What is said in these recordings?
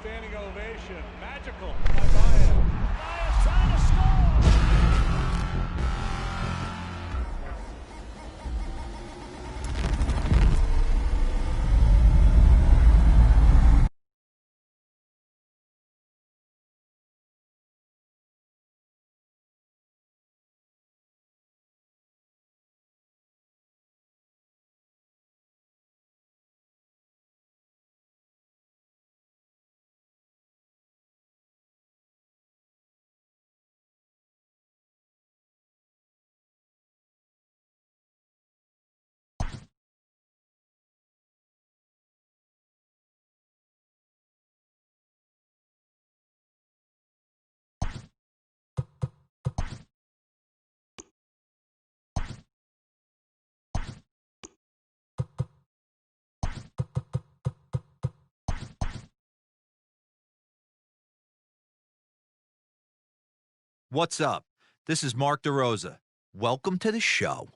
standing ovation. Magical by Baez. Baez trying to score. What's up? This is Mark DeRosa. Welcome to the show.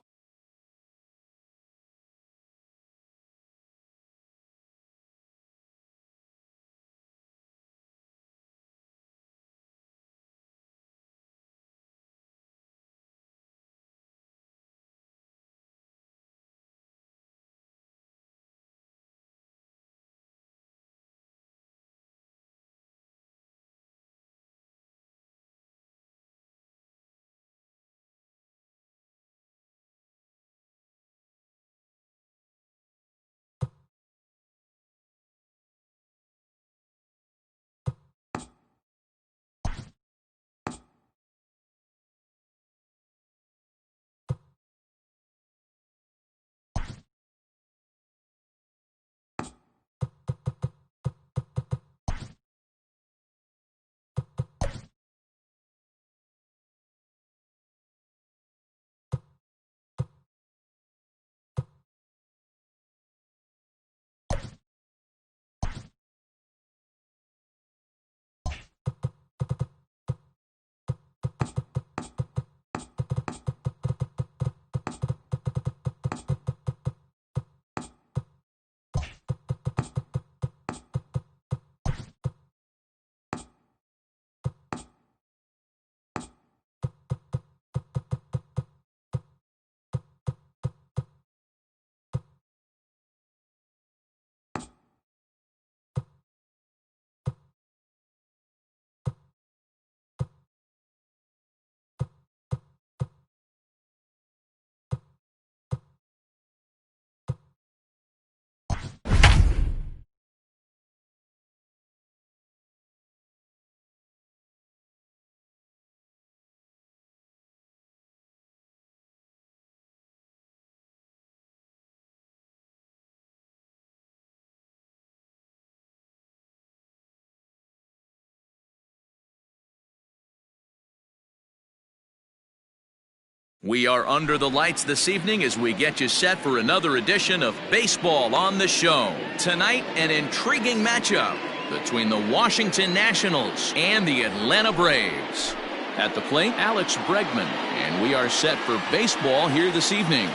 We are under the lights this evening as we get you set for another edition of Baseball on the Show. Tonight, an intriguing matchup between the Washington Nationals and the Atlanta Braves. At the plate, Alex Bregman, and we are set for baseball here this evening.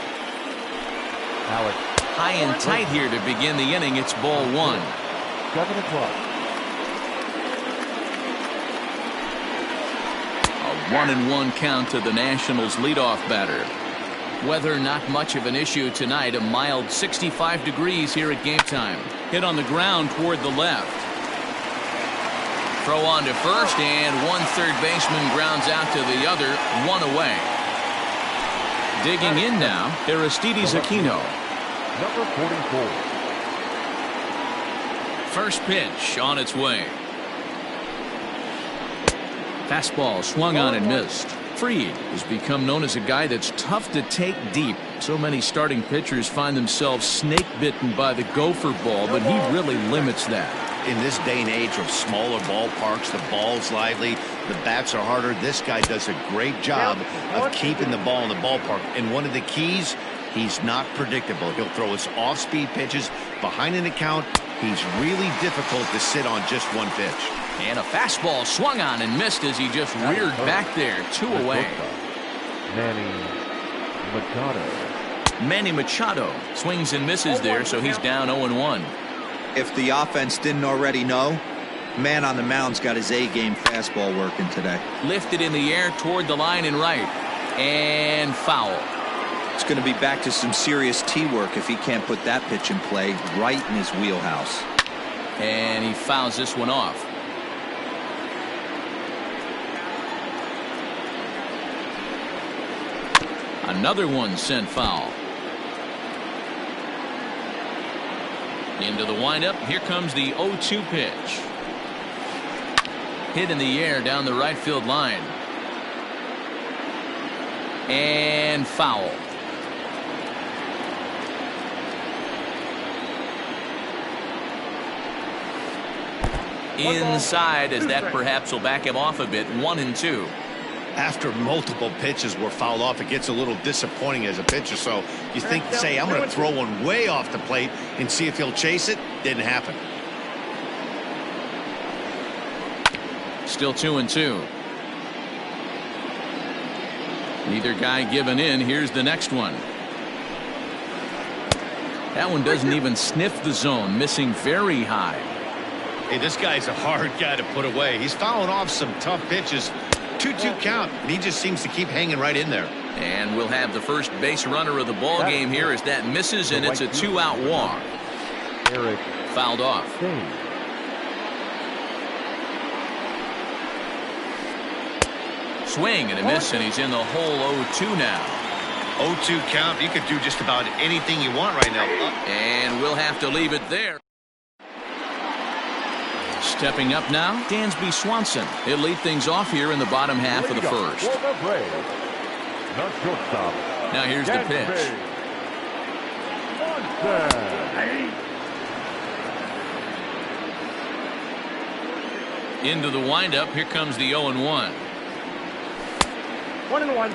Alex. High and tight here to begin the inning. It's ball one. 7 o'clock. 1-1 count to the Nationals leadoff batter. Weather not much of an issue tonight. A mild 65 degrees here at game time. Hit on the ground toward the left. Throw on to first, and one third baseman grounds out to the other, one away. Digging in now, Aristides Aquino. Number 44. First pitch on its way. Fastball swung on and missed. Fried has become known as a guy that's tough to take deep. So many starting pitchers find themselves snake bitten by the gopher ball, but he really limits that. In this day and age of smaller ballparks, the ball's lively, the bats are harder. This guy does a great job of keeping the ball in the ballpark. And one of the keys, he's not predictable. He'll throw us off-speed pitches behind an account. He's really difficult to sit on just one pitch. And a fastball swung on and missed as he just reared back there. 2 away. Manny Machado swings and misses there, so he's down 0-1. If the offense didn't already know, Man on the mound's got his A-game fastball working today. Lifted in the air toward the line and right. And foul. It's going to be back to some serious tee work if he can't put that pitch in play right in his wheelhouse. And he fouls this one off. Another one sent foul. Into the windup. Here comes the 0-2 pitch. Hit in the air down the right field line. And foul. Inside, as that perhaps will back him off a bit. 1-2. After multiple pitches were fouled off, it gets a little disappointing as a pitcher. So you think, say, I'm going to throw one way off the plate and see if he'll chase it. Didn't happen. Still 2-2. Neither guy giving in. Here's the next one. That one doesn't even sniff the zone, missing very high. Hey, this guy's a hard guy to put away. He's fouling off some tough pitches. 2-2 count, and he just seems to keep hanging right in there. And we'll have the first base runner of the ball game here as that misses, and it's a 2-out walk. Fouled off. Swing and a miss, and he's in the hole. 0-2 now. 0-2 count. You could do just about anything you want right now. And we'll have to leave it there. Stepping up now, Dansby Swanson. He'll lead things off here in the bottom half of the first. Now here's the pitch. Into the windup. Here comes the 0-1. 1-1.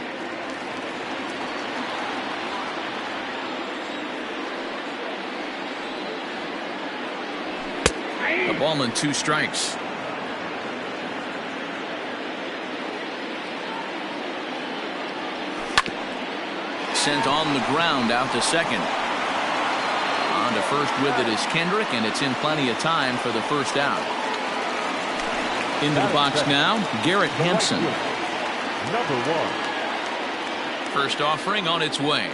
A ball and 2 strikes. Sent on the ground out to second. On to first with it is Kendrick, and it's in plenty of time for the first out. Into the box now, Garrett Hampson. Number 1. First offering on its way.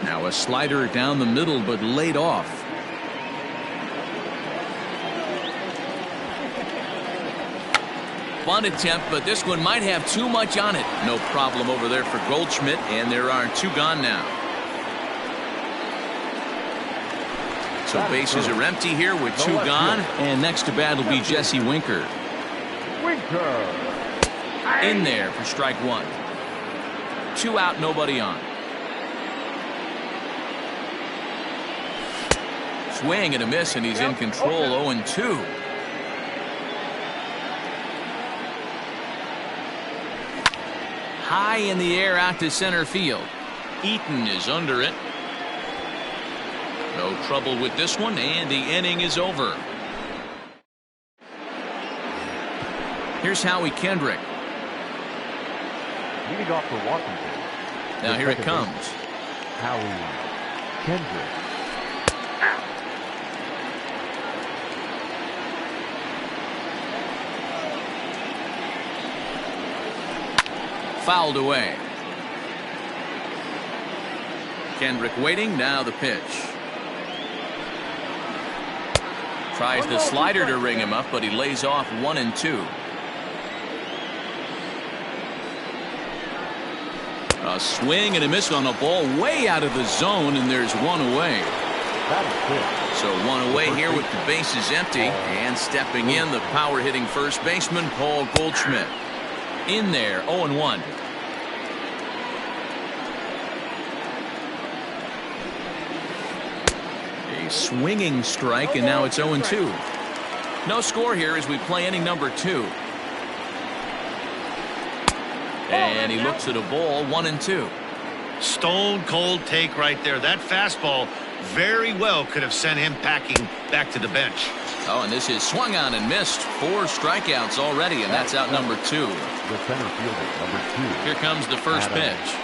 Now a slider down the middle, but laid off. Bunt attempt, but this one might have too much on it. No problem over there for Goldschmidt, and there are 2 gone now. So bases are empty here with 2 gone, and next to bat will be Jesse Winker. In there for strike 1. 2 out, nobody on. Swing and a miss, and he's in control. 0-2. High in the air out to center field. Eaton is under it. No trouble with this one, and the inning is over. Here's Howie Kendrick. Leading off for Washington. Now here it comes. Howie Kendrick. Fouled away. Kendrick waiting. Now the pitch. Tries the slider to ring him up, but he lays off 1-2. A swing and a miss on a ball way out of the zone, and there's 1 away. So 1 away here with the bases empty, and stepping in, the power hitting first baseman Paul Goldschmidt. In there, 0-1. A swinging strike, and now it's 0-2. No score here as we play inning number 2. And he looks at a ball. 1-2. Stone cold take right there. That fastball very well could have sent him packing back to the bench. Oh, and this is swung on and missed. 4 strikeouts already, and that's out number 2. The center fielder, number 2. Here comes the first pitch.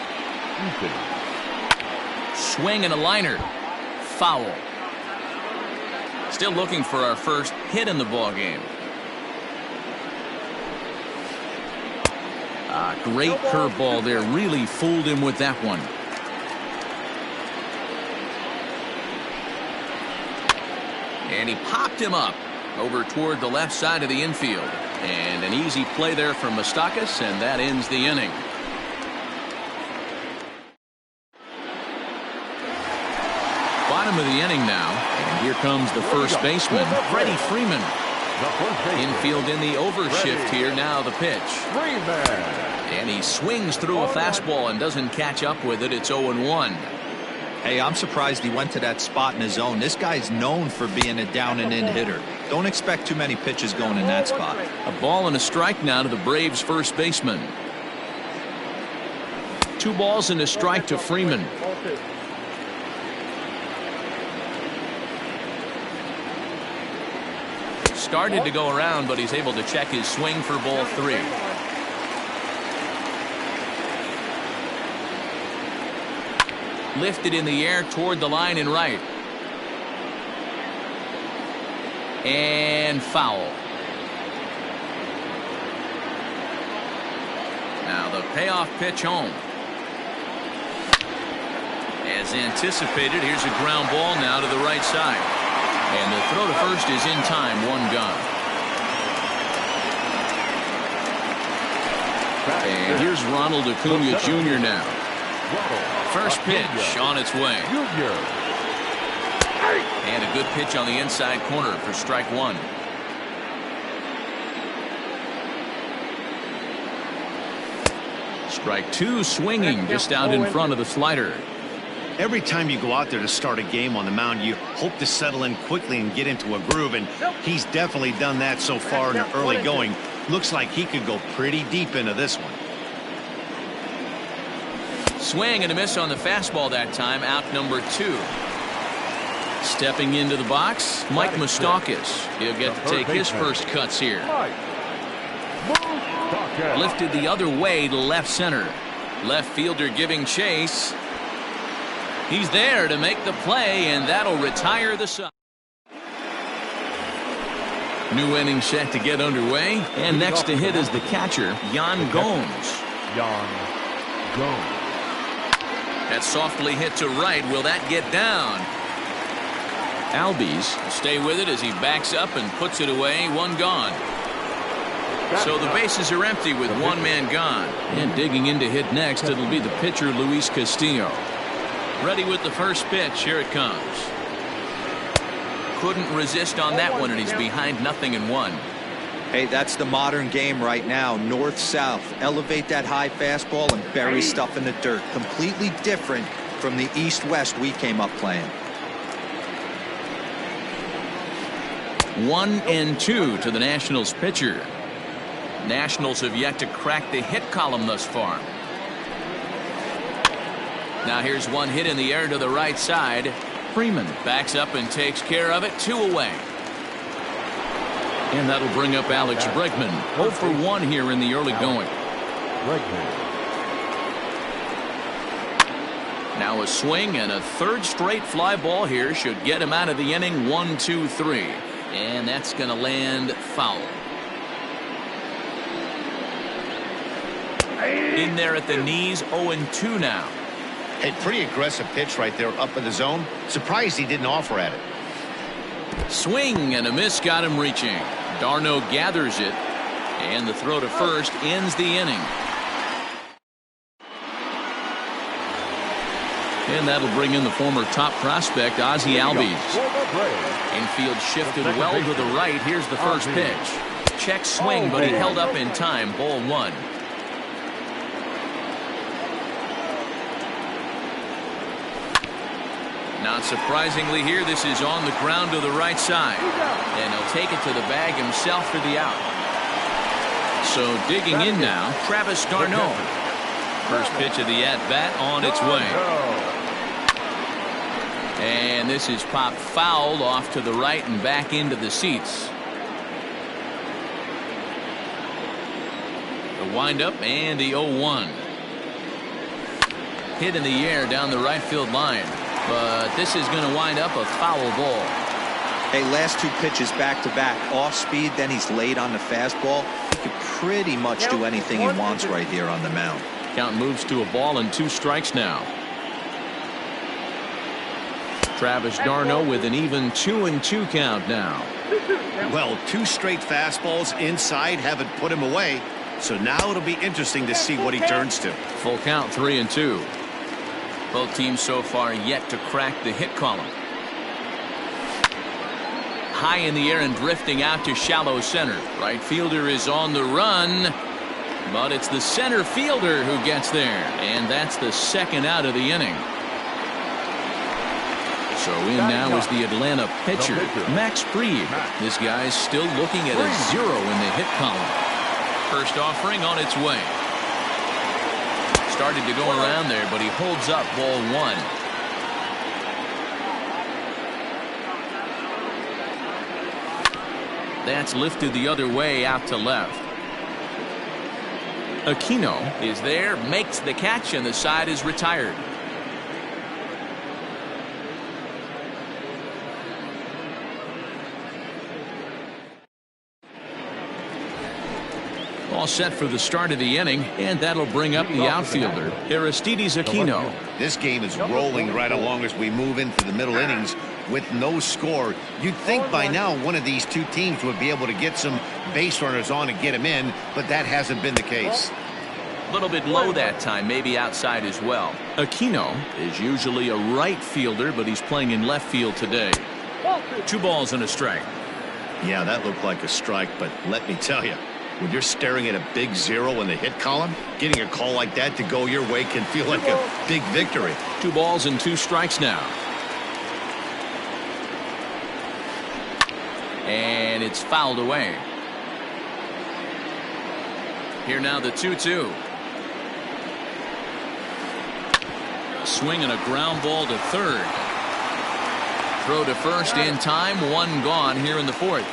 Swing and a liner. Foul. Still looking for our first hit in the ball game. Great curveball there. Really fooled him with that one. And he popped him up over toward the left side of the infield. And an easy play there from Moustakas, and that ends the inning. Bottom of the inning now, and here comes the first baseman, Freddie Freeman. Infield in the overshift here. Now the pitch. And he swings through a fastball and doesn't catch up with it. It's 0-1. Hey, I'm surprised he went to that spot in his zone. This guy's known for being a down and in hitter. Don't expect too many pitches going in that spot. A ball and a strike now to the Braves first baseman. 2 balls and a strike to Freeman. Started to go around, but he's able to check his swing for ball 3. Lifted in the air toward the line and right. And foul. Now the payoff pitch home. As anticipated, here's a ground ball now to the right side. And the throw to first is in time. 1 gone. And here's Ronald Acuna Jr. now. First pitch on its way. And a good pitch on the inside corner for strike 1. Strike 2 swinging just out in front of the slider. Every time you go out there to start a game on the mound, you hope to settle in quickly and get into a groove, and he's definitely done that so far in the early going. Looks like he could go pretty deep into this one. Swing and a miss on the fastball that time. Out number 2. Stepping into the box, Mike Moustakas. He'll get to take his first cuts here. Lifted the other way to left center. Left fielder giving chase. He's there to make the play, and that'll retire the side. New inning set to get underway, and next to hit is the catcher, Yan Gomes. That's softly hit to right. Will that get down? Albies stay with it as he backs up and puts it away. 1 gone. So the bases are empty with 1 man gone. And digging in to hit next, it'll be the pitcher, Luis Castillo. Ready with the first pitch. Here it comes. Couldn't resist on that one, and he's behind 0-1. Hey, that's the modern game right now. North-south. Elevate that high fastball and bury stuff in the dirt. Completely different from the east-west we came up playing. 1-2 to the Nationals pitcher. Nationals have yet to crack the hit column thus far. Now here's one hit in the air to the right side. Freeman backs up and takes care of it. 2 away. And that'll bring up Alex Bregman. 0 for 1 here in the early going. Now a swing and a 3rd straight fly ball here should get him out of the inning. 1-2-3. And that's going to land foul. In there at the knees. 0-2 now. A pretty aggressive pitch right there up in the zone. Surprised he didn't offer at it. Swing and a miss got him reaching. Darno gathers it, and the throw to first ends the inning. And that'll bring in the former top prospect, Ozzie Albies. Infield shifted well to the right. Here's the first pitch. Check swing, but he held up in time. Ball 1. Not surprisingly here, this is on the ground to the right side. And he'll take it to the bag himself for the out. So digging in now, Travis d'Arnaud. First pitch of the at-bat on its way. And this is popped foul off to the right and back into the seats. The windup and the 0-1. Hit in the air down the right field line. But this is going to wind up a foul ball. Hey, last two pitches back-to-back, off speed, then he's late on the fastball. He could pretty much do anything he wants right here on the mound. Count moves to a ball and 2 strikes now. Travis d'Arnaud with an even 2-2 count now. Well, 2 straight fastballs inside haven't put him away. So now it'll be interesting to see what he turns to. Full count, 3-2. Both teams so far yet to crack the hit column. High in the air and drifting out to shallow center. Right fielder is on the run, but it's the center fielder who gets there, and that's the second out of the inning. So in now is the Atlanta pitcher, Max Fried. This guy's still looking at a 0 in the hit column. First offering on its way. Started to go around there, but he holds up ball 1. That's lifted the other way out to left. Aquino is there, makes the catch, and the side is retired. All set for the start of the inning, and that'll bring up the outfielder, Aristides Aquino. This game is rolling right along as we move into the middle innings with no score. You'd think by now one of these two teams would be able to get some base runners on and get him in, but that hasn't been the case. A little bit low that time, maybe outside as well. Aquino is usually a right fielder, but he's playing in left field today. 2 balls and a strike. Yeah, that looked like a strike, but let me tell you, when you're staring at a big 0 in the hit column, getting a call like that to go your way can feel like a big victory. 2 balls and 2 strikes now. And it's fouled away. Here now the 2-2. A swing and a ground ball to third. Throw to first in time. 1 gone here in the 4th.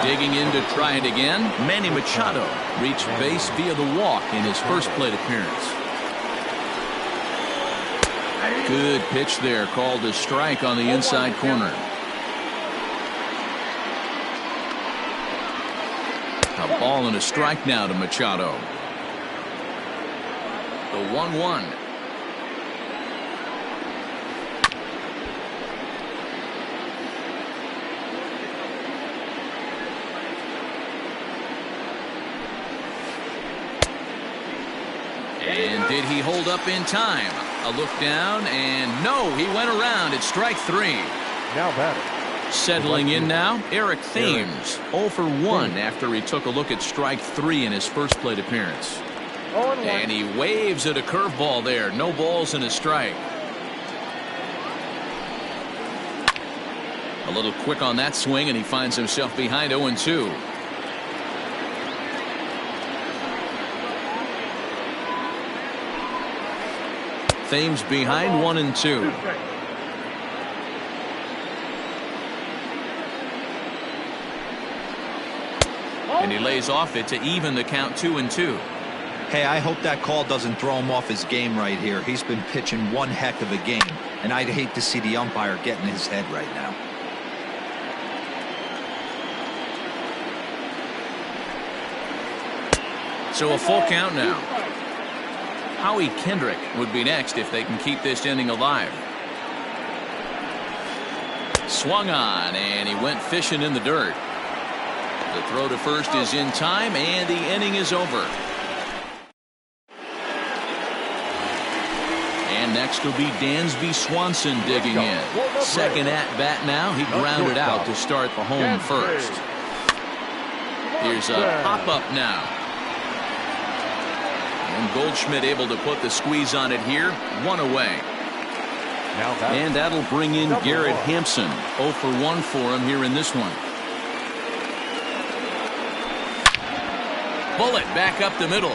Digging in to try it again. Manny Machado reached base via the walk in his first plate appearance. Good pitch there, called a strike on the inside corner. A ball and a strike now to Machado. The 1-1. And did he hold up in time? A look down, and no, he went around. It's strike 3. Now batter. Settling in now, Eric Thames. 0 for 1 after he took a look at strike 3 in his first plate appearance. And he waves at a curveball there. No balls and a strike. A little quick on that swing, and he finds himself behind 0-2. Thames behind 1-2. And he lays off it to even the count 2-2. Hey, I hope that call doesn't throw him off his game right here. He's been pitching one heck of a game, and I'd hate to see the umpire get in his head right now. So a full count now. Howie Kendrick would be next if they can keep this inning alive. Swung on, and he went fishing in the dirt. The throw to first is in time, and the inning is over. And next will be Dansby Swanson digging in. Second at bat now. He grounded out to start the home first. Here's a pop-up now. And Goldschmidt able to put the squeeze on it here. 1 away. And that'll bring in Garrett Hampson. 0 for 1 for him here in this one. Bullet back up the middle.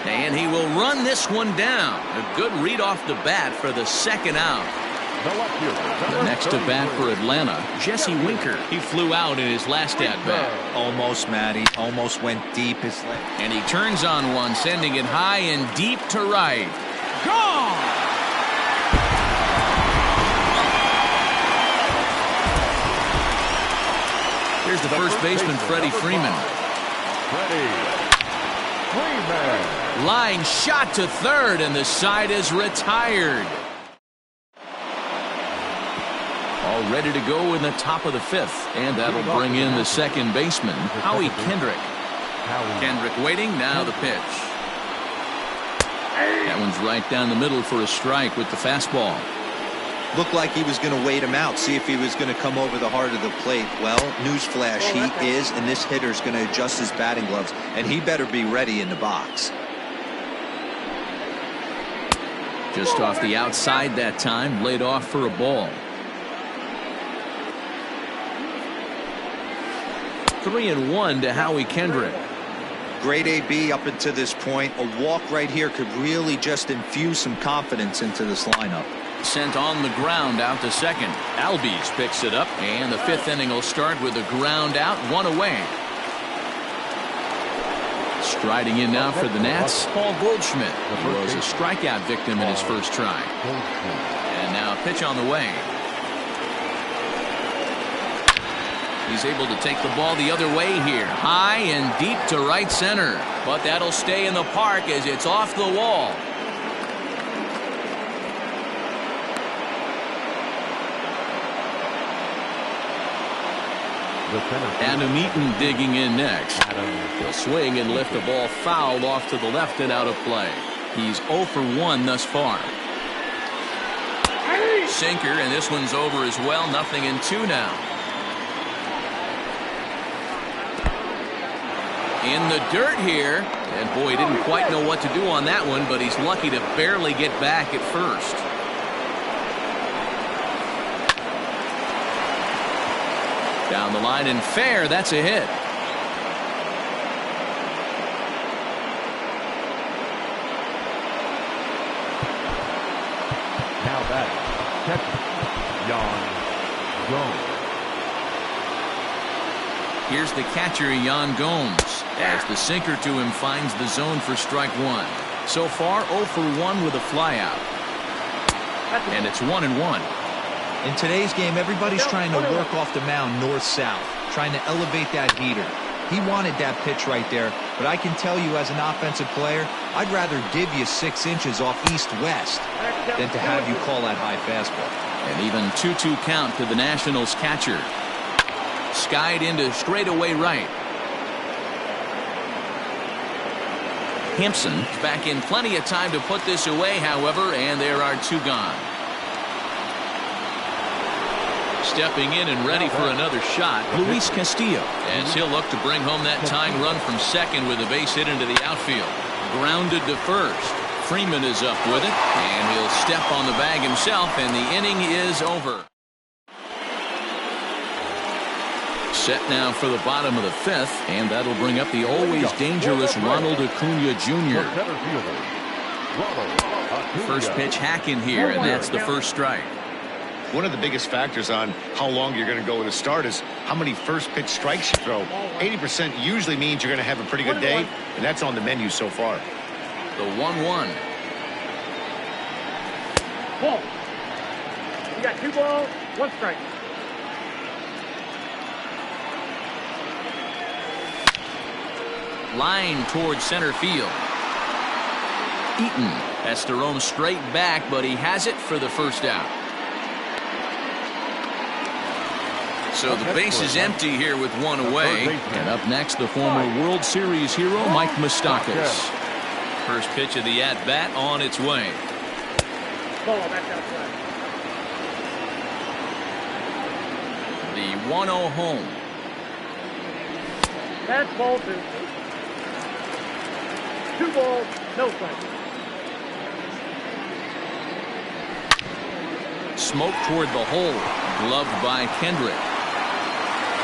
And he will run this one down. A good read off the bat for the second out. The next to bat for Atlanta, Jesse Winker. He flew out in his last at bat. Almost, Matty. Almost went deep. And he turns on one, sending it high and deep to right. Gone! the first baseman, Freddie Freeman. Line shot to third, and the side is retired. All ready to go in the top of the fifth, and that'll bring in the second baseman, Howie Kendrick. Kendrick waiting, now the pitch. That one's right down the middle for a strike with the fastball. Looked like he was going to wait him out, see if he was going to come over the heart of the plate. Well, newsflash, he is, and this hitter's going to adjust his batting gloves, and he better be ready in the box. Just off the outside that time, laid off for a ball. 3-1 to Howie Kendrick. Great AB up until this point. A walk right here could really just infuse some confidence into this lineup. Sent on the ground out to second. Albies picks it up, and the fifth inning will start with a ground out, one away. Striding in now for the Nats, Paul Goldschmidt. He was a strikeout victim in his first try. And now a pitch on the way. He's able to take the ball the other way here. High and deep to right center. But that'll stay in the park as it's off the wall. Adam Eaton digging in next. He'll swing and lift the ball foul off to the left and out of play. He's 0 for 1 thus far. Sinker, and this one's over as well. 0-2 now. In the dirt here, and boy, he didn't quite know what to do on that one, but he's lucky to barely get back at first. Down the line and fair, that's a hit. Now back, catcher, Jan Gomes. Here's the catcher, Jan Gomes, as the sinker to him finds the zone for strike one. So far, 0 for 1 with a flyout. And it's 1-1. In today's game, everybody's trying to work off the mound north-south, trying to elevate that heater. He wanted that pitch right there, but I can tell you as an offensive player, I'd rather give you 6 inches off east-west than to have you call that high fastball. And even 2-2 count to the Nationals catcher. Skied into straightaway right. Hampson back in plenty of time to put this away, however, and there are 2 gone. Stepping in and ready for another shot, Luis Castillo, as he'll look to bring home that tying run from second with a base hit into the outfield. Grounded to first. Freeman is up with it, and he'll step on the bag himself, and the inning is over. Set now for the bottom of the fifth, and that'll bring up the always dangerous Ronald Acuna Jr. First pitch hack in here, and that's the first strike. One of the biggest factors on how long you're going to go with a start is how many first pitch strikes you throw. 80% usually means you're going to have a pretty good day, and that's on the menu so far. The 1-1. Ball. You got 2 balls, 1 strike. Line towards center field. Eaton has to roam straight back, but he has it for the first out. So the base is empty here with 1 away. And up next, the former World Series hero, Mike Moustakas. First pitch of the at-bat on its way. The 1-0 home. That's ball 2. 2 balls, no strikes. Smoke toward the hole. Gloved by Kendrick.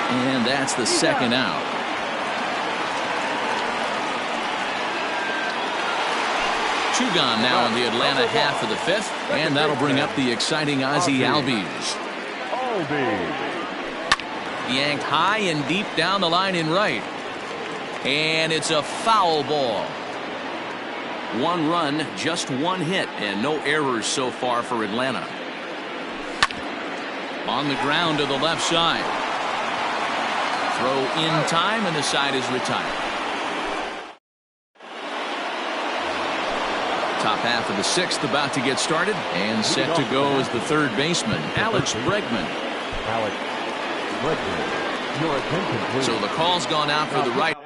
And that's the second out. Two gone now in the Atlanta half of the fifth, and that'll bring up the exciting Ozzie Albies. Yanked high and deep down the line in right. And it's a foul ball. 1 run, just 1 hit, and no errors so far for Atlanta. On the ground to the left side. Throw in time, and the side is retired. Top half of the sixth about to get started, and set to go is the third baseman, Alex Bregman. Alex Bregman, your attention, please. So the call's gone out for the right.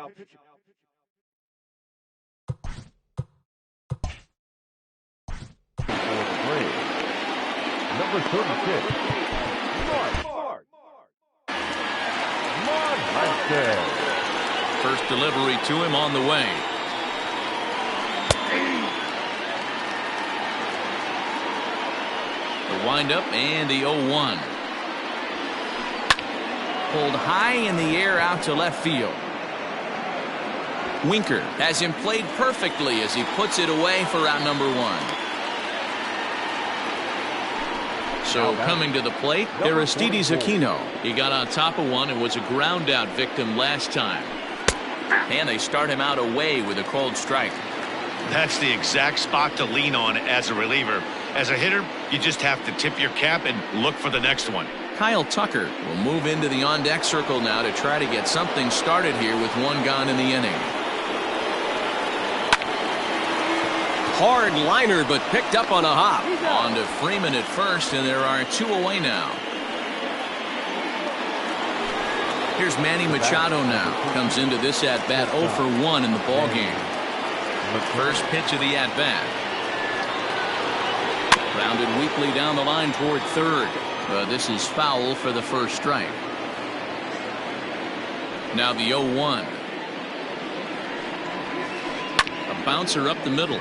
Number 36. First delivery to him on the way. The windup and the 0-1. Pulled high in the air out to left field. Winker has him played perfectly as he puts it away for out number 1. So coming to the plate, Aristides Aquino. He got on top of one and was a ground out victim last time. And they start him out away with a called strike. That's the exact spot to lean on as a reliever. As a hitter, you just have to tip your cap and look for the next one. Kyle Tucker will move into the on-deck circle now to try to get something started here with one gone in the inning. Hard liner, but picked up on a hop. On to Freeman at first, and there are 2 away now. Here's Manny Machado now. Comes into this at-bat 0 for 1 in the ballgame. First pitch of the at-bat. Grounded weakly down the line toward third. This is foul for the first strike. Now the 0-1. A bouncer up the middle.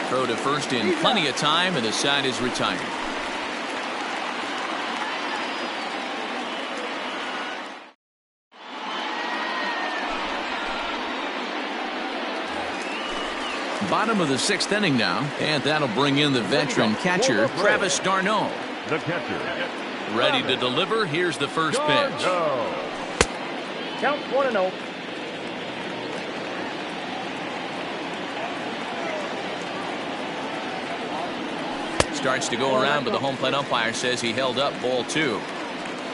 Throw to first in plenty of time, and the side is retired. Bottom of the sixth inning now, and that'll bring in the veteran catcher, Travis d'Arnaud. The catcher. Ready to deliver. Here's the first pitch. Count 1-0. Starts to go around, but the home plate umpire says he held up ball 2.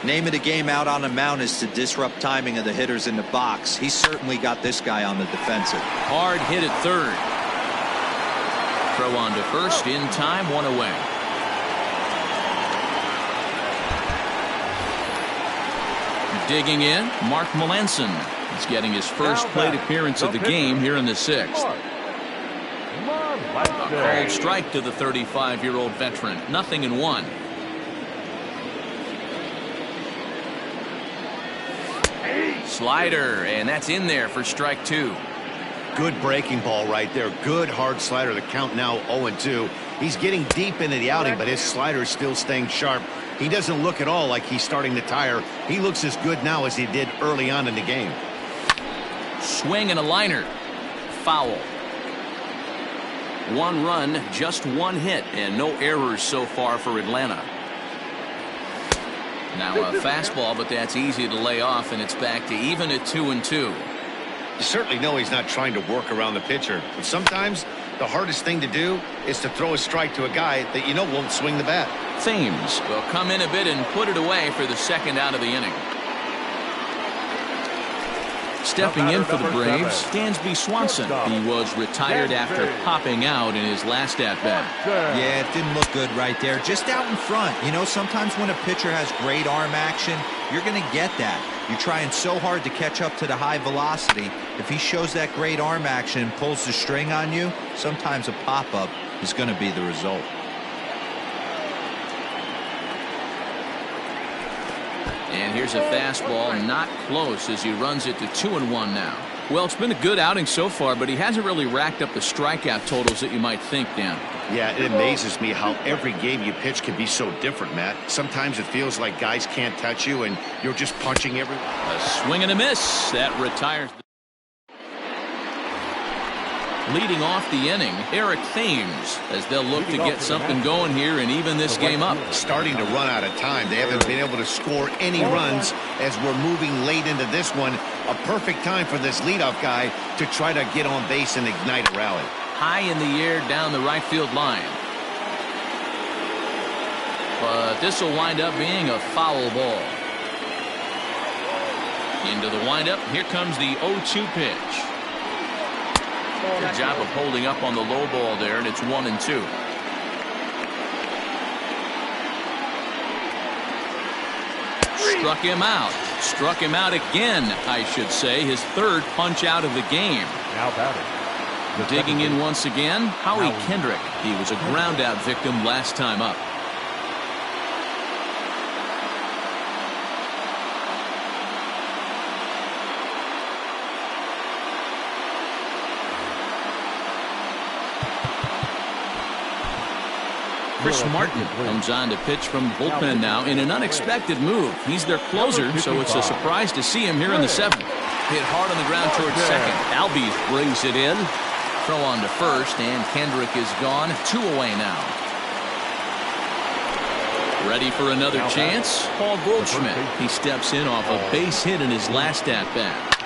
Name of the game out on the mound is to disrupt timing of the hitters in the box. He certainly got this guy on the defensive. Hard hit at third. Throw on to first in time, 1 away. Digging in, Mark Melanson. He's getting his first plate appearance of the game here in the sixth. A cold strike to the 35-year-old veteran. 0-1. Slider, and that's in there for strike 2. Good breaking ball right there. Good hard slider. The count now 0-2. He's getting deep into the outing, but his slider is still staying sharp. He doesn't look at all like he's starting to tire. He looks as good now as he did early on in the game. Swing and a liner. Foul. 1 run, just 1 hit, and no errors so far for Atlanta. Now a fastball, but that's easy to lay off, and it's back to even at 2-2. You certainly know he's not trying to work around the pitcher, but sometimes the hardest thing to do is to throw a strike to a guy that you know won't swing the bat. Thames will come in a bit and put it away for the second out of the inning. Stepping in for the Braves, Dansby Swanson. He was retired after popping out in his last at-bat. Yeah, it didn't look good right there. Just out in front. You know, sometimes when a pitcher has great arm action, you're going to get that. You're trying so hard to catch up to the high velocity. If he shows that great arm action and pulls the string on you, sometimes a pop-up is going to be the result. And here's a fastball, not close, as he runs it to 2-1 now. Well, it's been a good outing so far, but he hasn't really racked up the strikeout totals that you might think, Dan. Yeah, it amazes me how every game you pitch can be so different, Matt. Sometimes it feels like guys can't touch you, and you're just punching every... A swing and a miss. That retires. Leading off the inning, Eric Thames, as they'll look to get something going here and even this game up. Starting to run out of time. They haven't been able to score any runs as we're moving late into this one. A perfect time for this leadoff guy to try to get on base and ignite a rally. High in the air down the right field line. But this will wind up being a foul ball. Into the windup. Here comes the 0-2 pitch. Good job of holding up on the low ball there, and it's 1-2. Struck him out. Struck him out again, I should say. His third punch out of the game. Now batting. Digging in once again, Howie Kendrick. He was a ground out victim last time up. Chris Martin comes on to pitch from the bullpen now in an unexpected move. He's their closer, so it's a surprise to see him here in the seventh. Hit hard on the ground towards second. Albies brings it in. Throw on to first, and Kendrick is gone. 2 away now. Ready for another chance? Paul Goldschmidt. He steps in off a base hit in his last at-bat.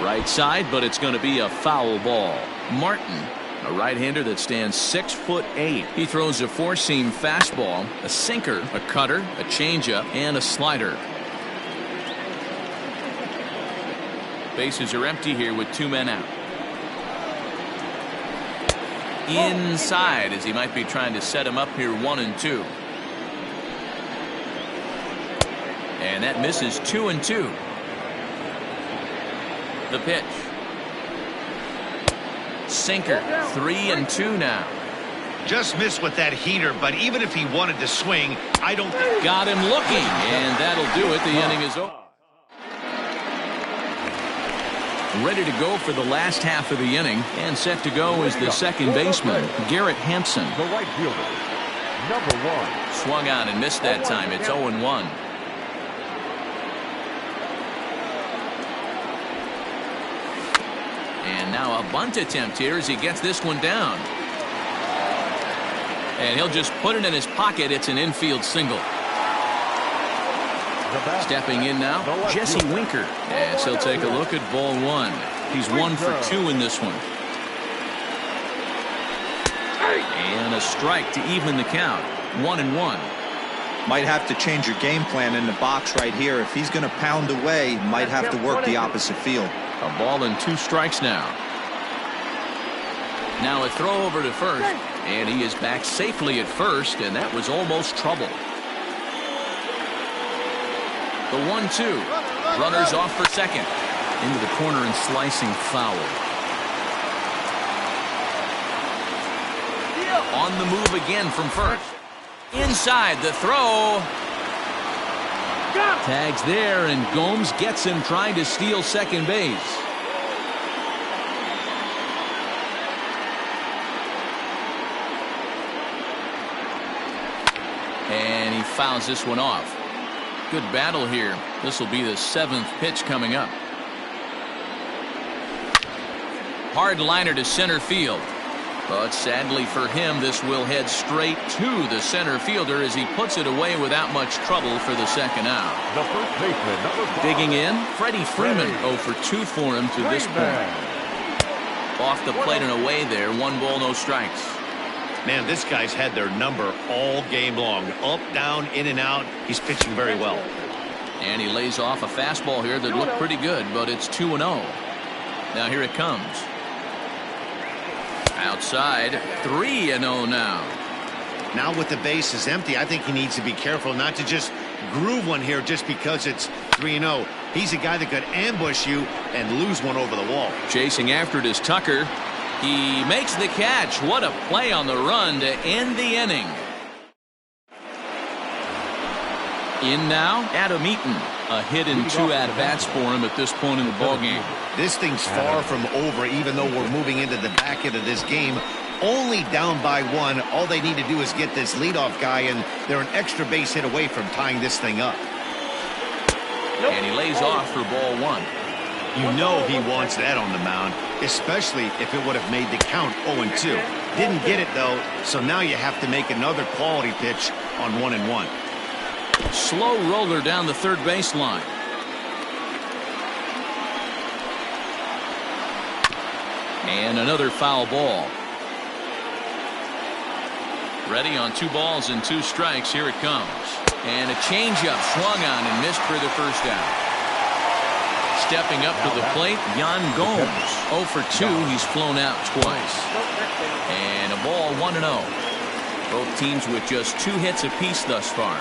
Right side, but it's going to be a foul ball. Martin, a right-hander that stands 6'8". He throws a four-seam fastball, a sinker, a cutter, a changeup, and a slider. Bases are empty here with 2 men out. Inside, as he might be trying to set him up here 1-2. And that misses 2-2. The pitch. Sinker, 3-2 now. Just missed with that heater, but even if he wanted to swing, I don't think. Got him looking, and that'll do it. The inning is over. Ready to go for the last half of the inning, and set to go is the second baseman, Garrett Hampson. The right fielder, number 1. Swung on and missed that time. It's 0-1. And now a bunt attempt here as he gets this one down. And he'll just put it in his pocket. It's an infield single. Stepping in now, Jesse Winker, as he'll take a look at ball 1. He's 1 for 2 in this one. And a strike to even the count. 1-1. Might have to change your game plan in the box right here. If he's going to pound away, might have to work the opposite field. A ball and 2 strikes now. Now a throw over to first, and he is back safely at first, and that was almost trouble. The 1-2. Runners off for second. Into the corner and slicing foul. On the move again from first. Inside the throw. Tags there, and Gomes gets him trying to steal second base. And he fouls this one off. Good battle here. This will be the 7th pitch coming up. Hard liner to center field. But sadly for him, this will head straight to the center fielder as he puts it away without much trouble for the second out. The first baseman, number 5. Digging in, Freddie Freeman 0 for 2 for him to this point. Off the plate and away there. 1 ball, no strikes. Man, this guy's had their number all game long. Up, down, in and out. He's pitching very well. And he lays off a fastball here that looked pretty good, but it's 2-0. Now here it comes. Outside, 3-0 now. Now with the base is empty, I think he needs to be careful not to just groove one here just because it's 3-0. He's a guy that could ambush you and lose one over the wall. Chasing after it is Tucker. He makes the catch. What a play on the run to end the inning. In now, Adam Eaton. A hit in 2 at-bats for him at this point in the ballgame. This thing's far from over, even though we're moving into the back end of this game. Only down by 1. All they need to do is get this leadoff guy, and they're an extra base hit away from tying this thing up. And he lays off for ball 1. You know he wants that on the mound, especially if it would have made the count 0-2. Didn't get it, though, so now you have to make another quality pitch on 1-1. Slow roller down the third baseline. And another foul ball. Ready on 2 balls and 2 strikes. Here it comes. And a changeup swung on and missed for the first out. stepping up to the plate, Yan Gomes. 0 for 2. He's flown out twice. And a ball 1-0. Both teams with just 2 hits apiece thus far.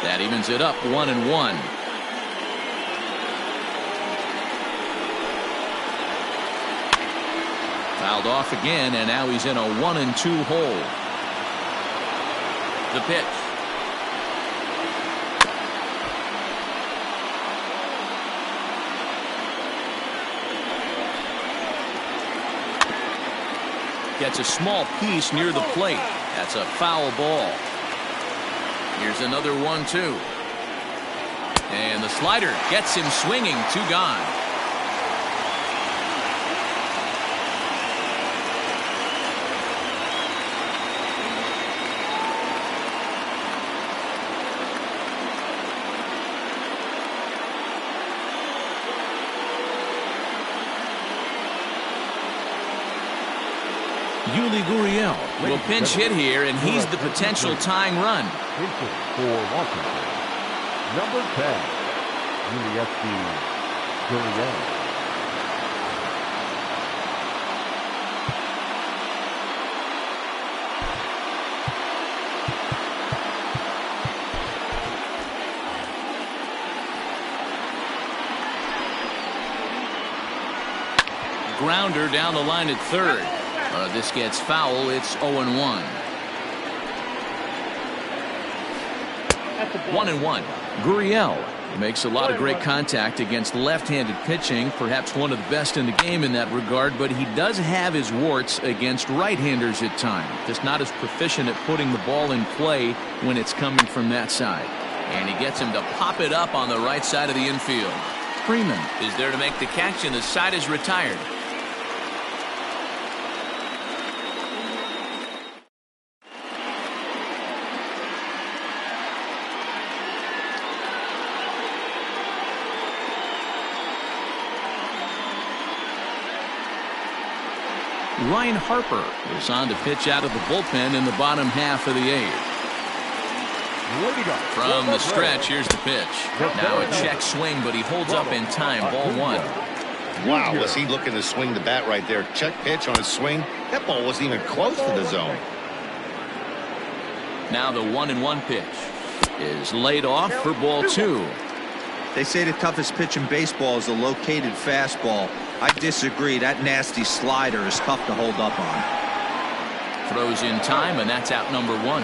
That evens it up 1-1. Fouled off again, and now he's in a 1-2 hole. The pitch. Gets a small piece near the plate. That's a foul ball. Here's another 1-2. And the slider gets him swinging. 2 gone. Yuli Gurriel will pinch hit here, and he's the potential tying run. For Washington, number 10, Yuli Gurriel. Grounder down the line at third. This gets foul. It's 0-1. 1-1. Gurriel makes a lot of great contact against left-handed pitching, perhaps one of the best in the game in that regard, but he does have his warts against right-handers at times. Just not as proficient at putting the ball in play when it's coming from that side. And he gets him to pop it up on the right side of the infield. Freeman is there to make the catch, and the side is retired. Ryan Harper is on to pitch out of the bullpen in the bottom half of the 8th. From the stretch, here's the pitch. Now a check swing, but he holds up in time. Ball 1. Wow, was he looking to swing the bat right there? Check pitch on his swing. That ball wasn't even close to the zone. Now the 1-1 pitch is laid off for ball 2. They say the toughest pitch in baseball is a located fastball. I disagree. That nasty slider is tough to hold up on. Throws in time, and that's out number 1.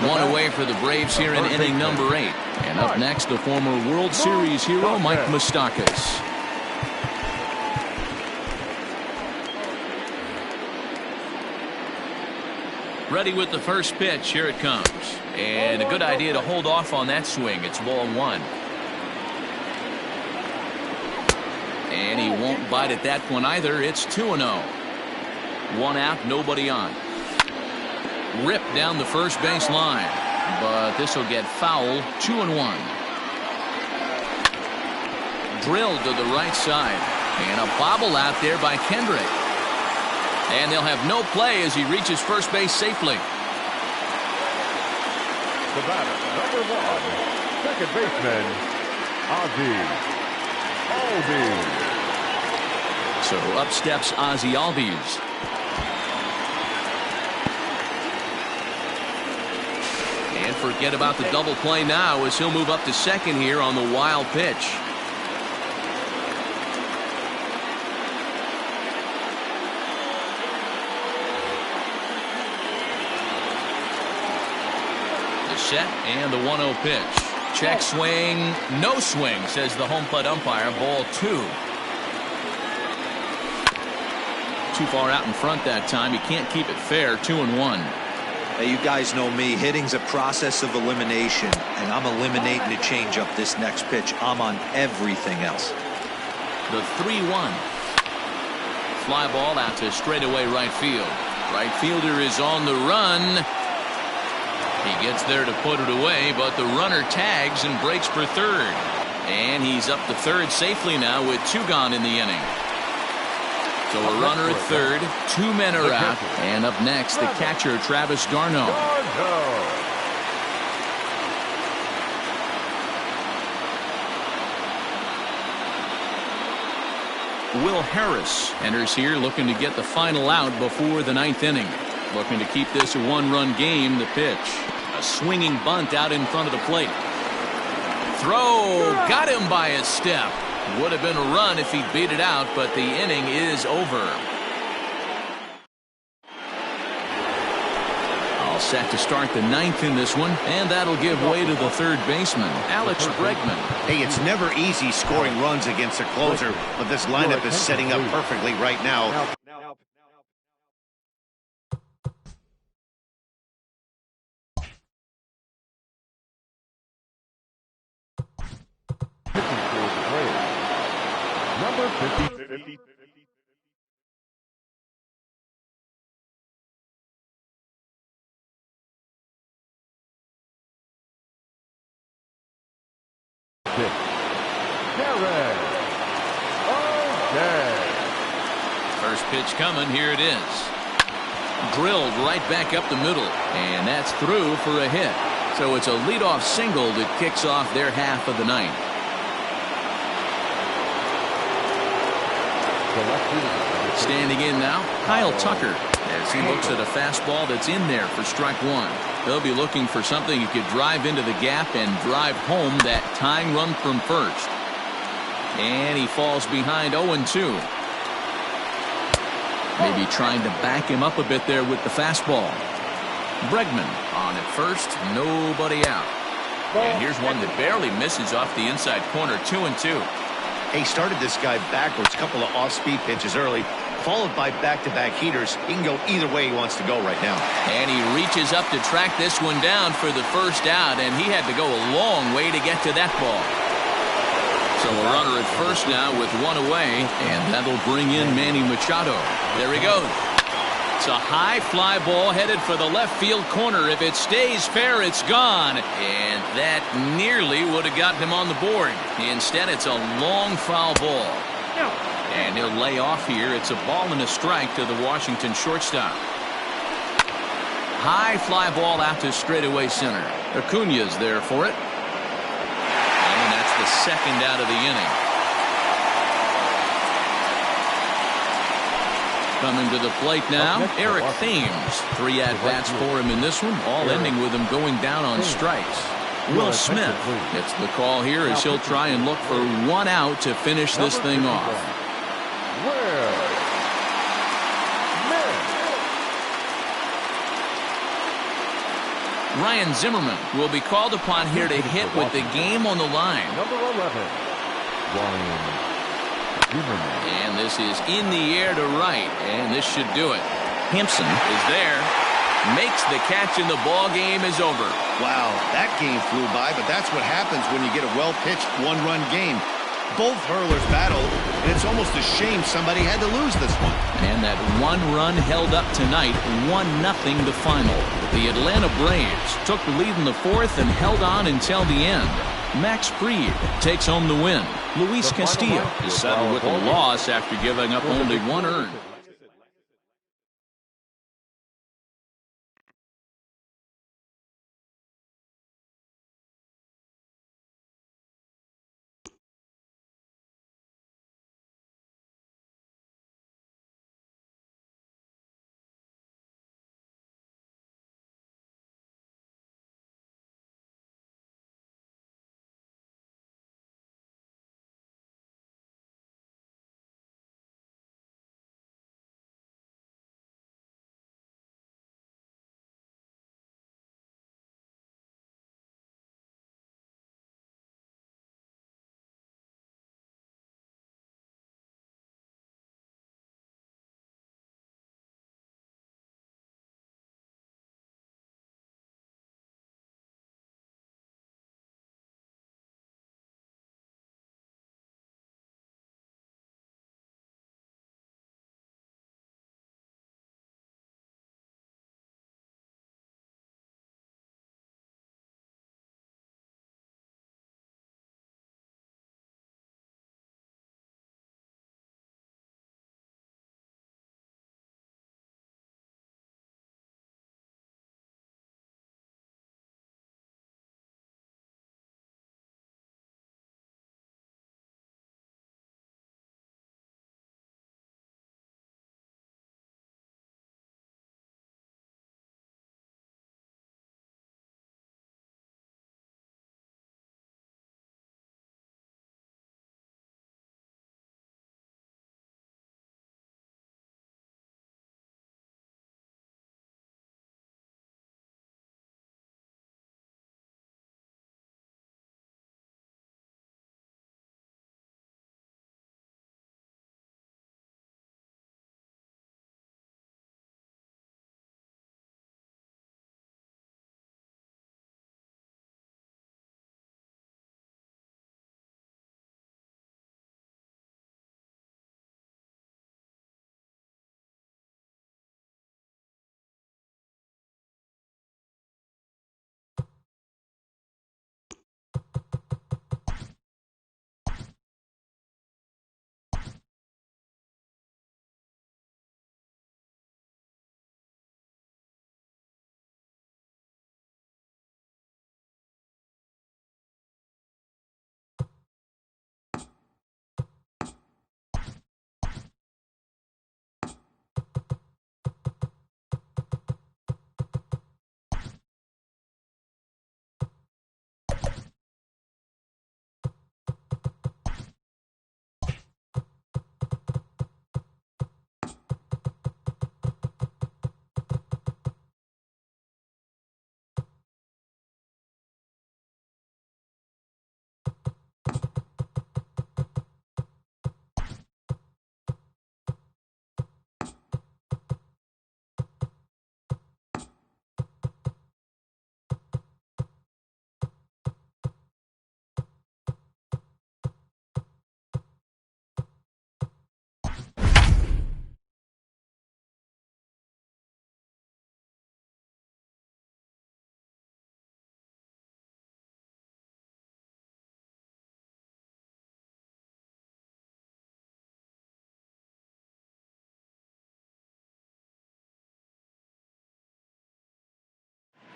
One away for the Braves here in inning number 8. And up next, the former World Series hero, Mike Moustakas. Ready with the first pitch. Here it comes. And a good idea to hold off on that swing. It's ball 1. And he won't bite at that one either. It's 2-0. 1 out, nobody on. Ripped down the first base line. But this will get foul. 2-1. Drilled to the right side. And a bobble out there by Kendrick. And they'll have no play as he reaches first base safely. The batter, number 1, second baseman, Ozzie Albies. So up steps Ozzie Albies. And forget about the double play now as he'll move up to second here on the wild pitch. Set and the 1-0 pitch. Check swing, no swing, says the home plate umpire. Ball 2. Too far out in front that time. He can't keep it fair. 2-1. Hey, you guys know me. Hitting's a process of elimination, and I'm eliminating the changeup this next pitch. I'm on everything else. The 3-1. Fly ball out to straightaway right field. Right fielder is on the run. He gets there to put it away, but the runner tags and breaks for third. And he's up to third safely now with 2 gone in the inning. So a runner at third, 2 men are out. And up next, the catcher, Travis d'Arnaud. Will Harris enters here looking to get the final out before the ninth inning. Looking to keep this a one-run game. The pitch. A swinging bunt out in front of the plate. Throw. Got him by a step. Would have been a run if he beat it out, but the inning is over. All set to start the ninth in this one, and that'll give way to the third baseman, Alex Bregman. Hey, it's never easy scoring runs against a closer, but this lineup is setting up perfectly right now. Number 50. First pitch coming. Here it is. Drilled right back up the middle, and that's through for a hit. So it's a leadoff single that kicks off their half of the ninth. Standing in now, Kyle Tucker, as he looks at a fastball that's in there for strike one. They'll be looking for something he could drive into the gap and drive home that tying run from first. And he falls behind 0-2. Maybe trying to back him up a bit there with the fastball. Bregman on at first, nobody out. And here's one that barely misses off the inside corner, 2-2. He started this guy backwards, a couple of off-speed pitches early, followed by back-to-back heaters. He can go either way he wants to go right now. And he reaches up to track this one down for the first out, and he had to go a long way to get to that ball. So a runner at first now with one away, and that'll bring in Manny Machado. There he goes. It's a high fly ball headed for the left field corner. If it stays fair, it's gone. And that nearly would have gotten him on the board. Instead, it's a long foul ball. And he'll lay off here. It's a ball and a strike to the Washington shortstop. High fly ball out to straightaway center. Acuna's there for it. And that's the second out of the inning. Coming to the plate now, Eric Thames. 3 at-bats for him in this one, all ending with him going down on strikes. Will Smith gets the call here as he'll try and look for one out to finish this thing off. Ryan Zimmerman will be called upon here to hit with the game on the line. Number 11, Ryan. And this is in the air to right, and this should do it. Hampson is there, makes the catch, and the ball game is over. Wow, that game flew by, but that's what happens when you get a well-pitched one-run game. Both hurlers battled, and it's almost a shame somebody had to lose this one. And that one run held up tonight, 1-0 the final. The Atlanta Braves took the lead in the fourth and held on until the end. Max Fried takes home the win. Luis Castillo is settled with a loss after giving up only 1 earned.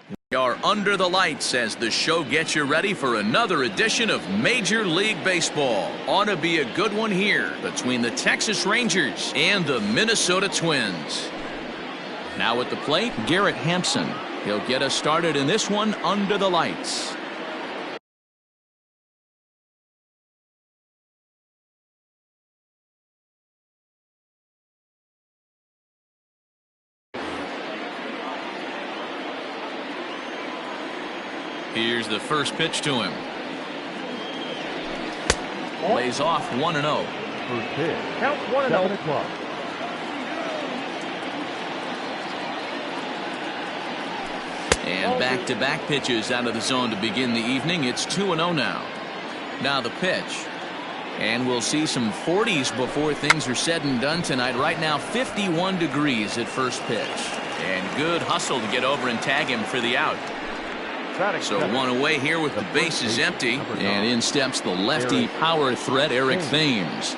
We are under the lights as the show gets you ready for another edition of Major League Baseball. Ought to be a good one here between the Texas Rangers and the Minnesota Twins. Now at the plate, Garrett Hampson. He'll get us started in this one under the lights. Here's the first pitch to him. Lays off 1-0. First pitch. Count 1-0. 7 o'clock. And back-to-back pitches out of the zone to begin the evening. It's 2-0 now. Now the pitch. And we'll see some 40s before things are said and done tonight. Right now 51 degrees at first pitch. And good hustle to get over and tag him for the out. So one away here with the bases empty. And in steps the lefty power threat, Eric Thames.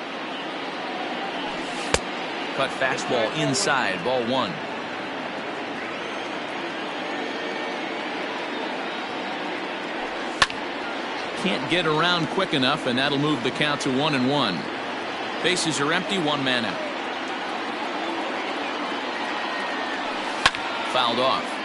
Cut fastball inside, ball 1. Can't get around quick enough, and that'll move the count to 1-1. Bases are empty, 1 man out. Fouled off.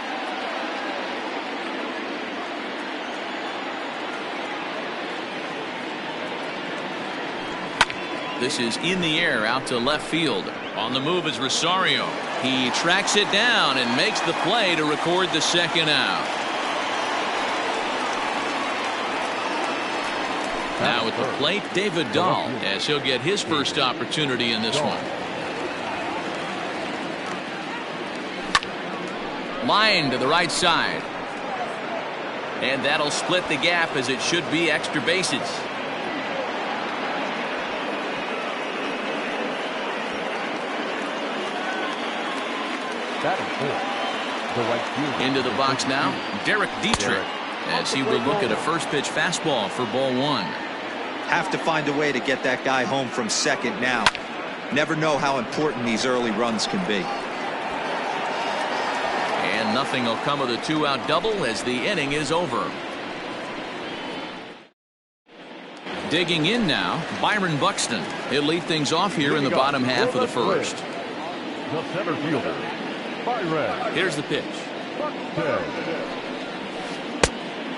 This is in the air out to left field. On the move is Rosario. He tracks it down and makes the play to record the second out. Now at the plate, David Dahl, as he'll get his first opportunity in this one. Line to the right side. And that'll split the gap as it should be extra bases. Into the box now, Derek Dietrich, as he will look at a first pitch fastball for ball 1. Have to find a way to get that guy home from second now. Never know how important these early runs can be. And nothing will come of the 2-out double as the inning is over. Digging in now, Byron Buxton. He'll lead things off here in the bottom half of the first. The center fielder, Byron. Here's the pitch. Buxton.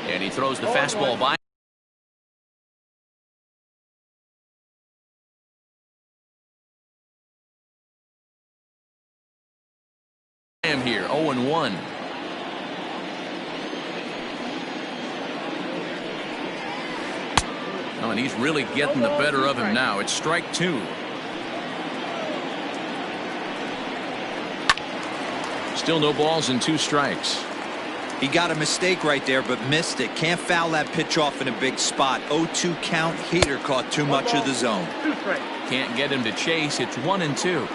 And he throws the fastball by. Here 0-1. Oh, and he's really getting the better of him now. It's strike 2. Still no balls and 2 strikes. He got a mistake right there, but missed it. Can't foul that pitch off in a big spot. 0-2 count. Heater caught too much of the zone. Can't get him to chase. It's 1-2.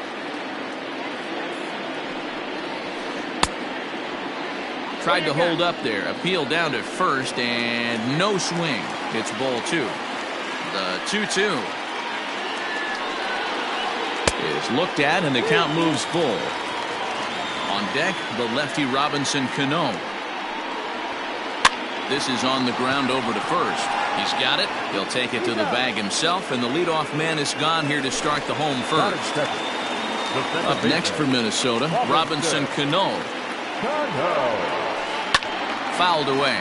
Tried to hold up there. Appeal down to first and no swing. It's ball 2. The 2-2 is looked at and the count moves full. On deck, the lefty Robinson Cano. This is on the ground over to first. He's got it. He'll take it to the bag himself, and the leadoff man is gone here to start the home first. Up next for Minnesota, Robinson Cano. Fouled away.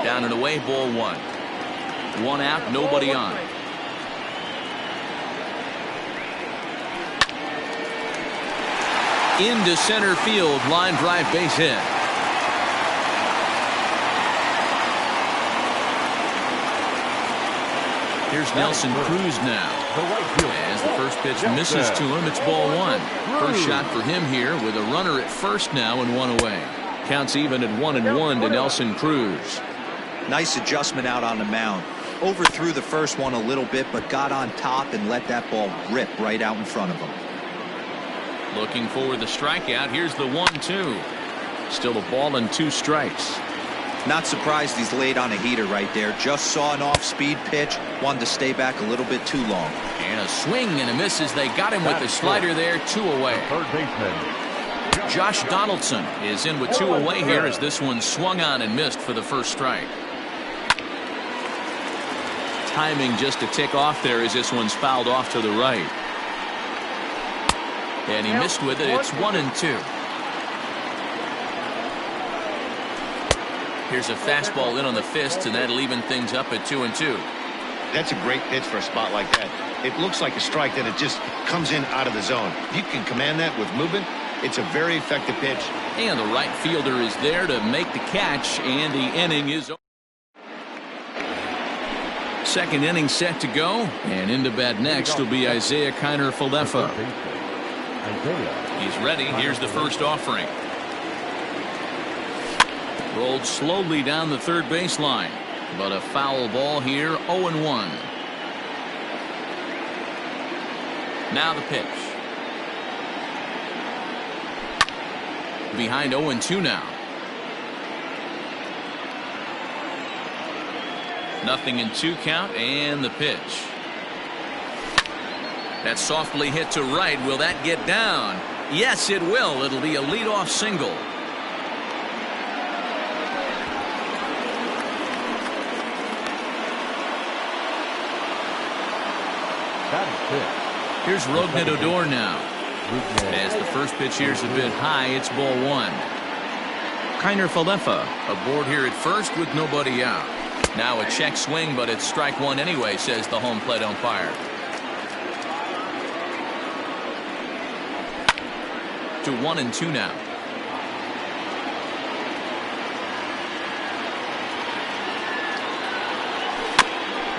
Down and away, ball 1. 1 out, nobody on. Into center field, line drive, base hit. Here's Nelson Cruz now. As the first pitch misses to him, it's ball 1. First shot for him here with a runner at first now and 1 away. Counts even at 1-1 to Nelson Cruz. Nice adjustment out on the mound. Overthrew the first one a little bit, but got on top and let that ball rip right out in front of him. Looking for the strikeout. Here's the 1-2. Still a ball and 2 strikes. Not surprised he's laid on a heater right there. Just saw an off-speed pitch. Wanted to stay back a little bit too long. And a swing and a miss as they got him with the slider there. 2 away. Third baseman. Josh Donaldson is in with 2 away here as this one swung on and missed for the first strike. Timing just a tick off there as this one's fouled off to the right. And he missed with it. It's 1-2. Here's a fastball in on the fists, and that'll even things up at 2-2. That's a great pitch for a spot like that. It looks like a strike that it just comes in out of the zone. If you can command that with movement, it's a very effective pitch. And the right fielder is there to make the catch, and the inning is over. Second inning set to go, and into bat next will be Isaiah Kiner-Falefa. He's ready. Here's the first offering. Rolled slowly down the third baseline, but a foul ball here. 0-1. Now the pitch. Behind 0-2 now. Nothing in 2 count, and the pitch. That's softly hit to right. Will that get down? Yes, it will. It'll be a leadoff single. Here's Rougned Odor now. As the first pitch here's a bit high, it's ball 1. Kiner-Falefa aboard here at first with nobody out. Now a check swing, but it's strike 1 anyway, says the home plate umpire. To 1-2 now.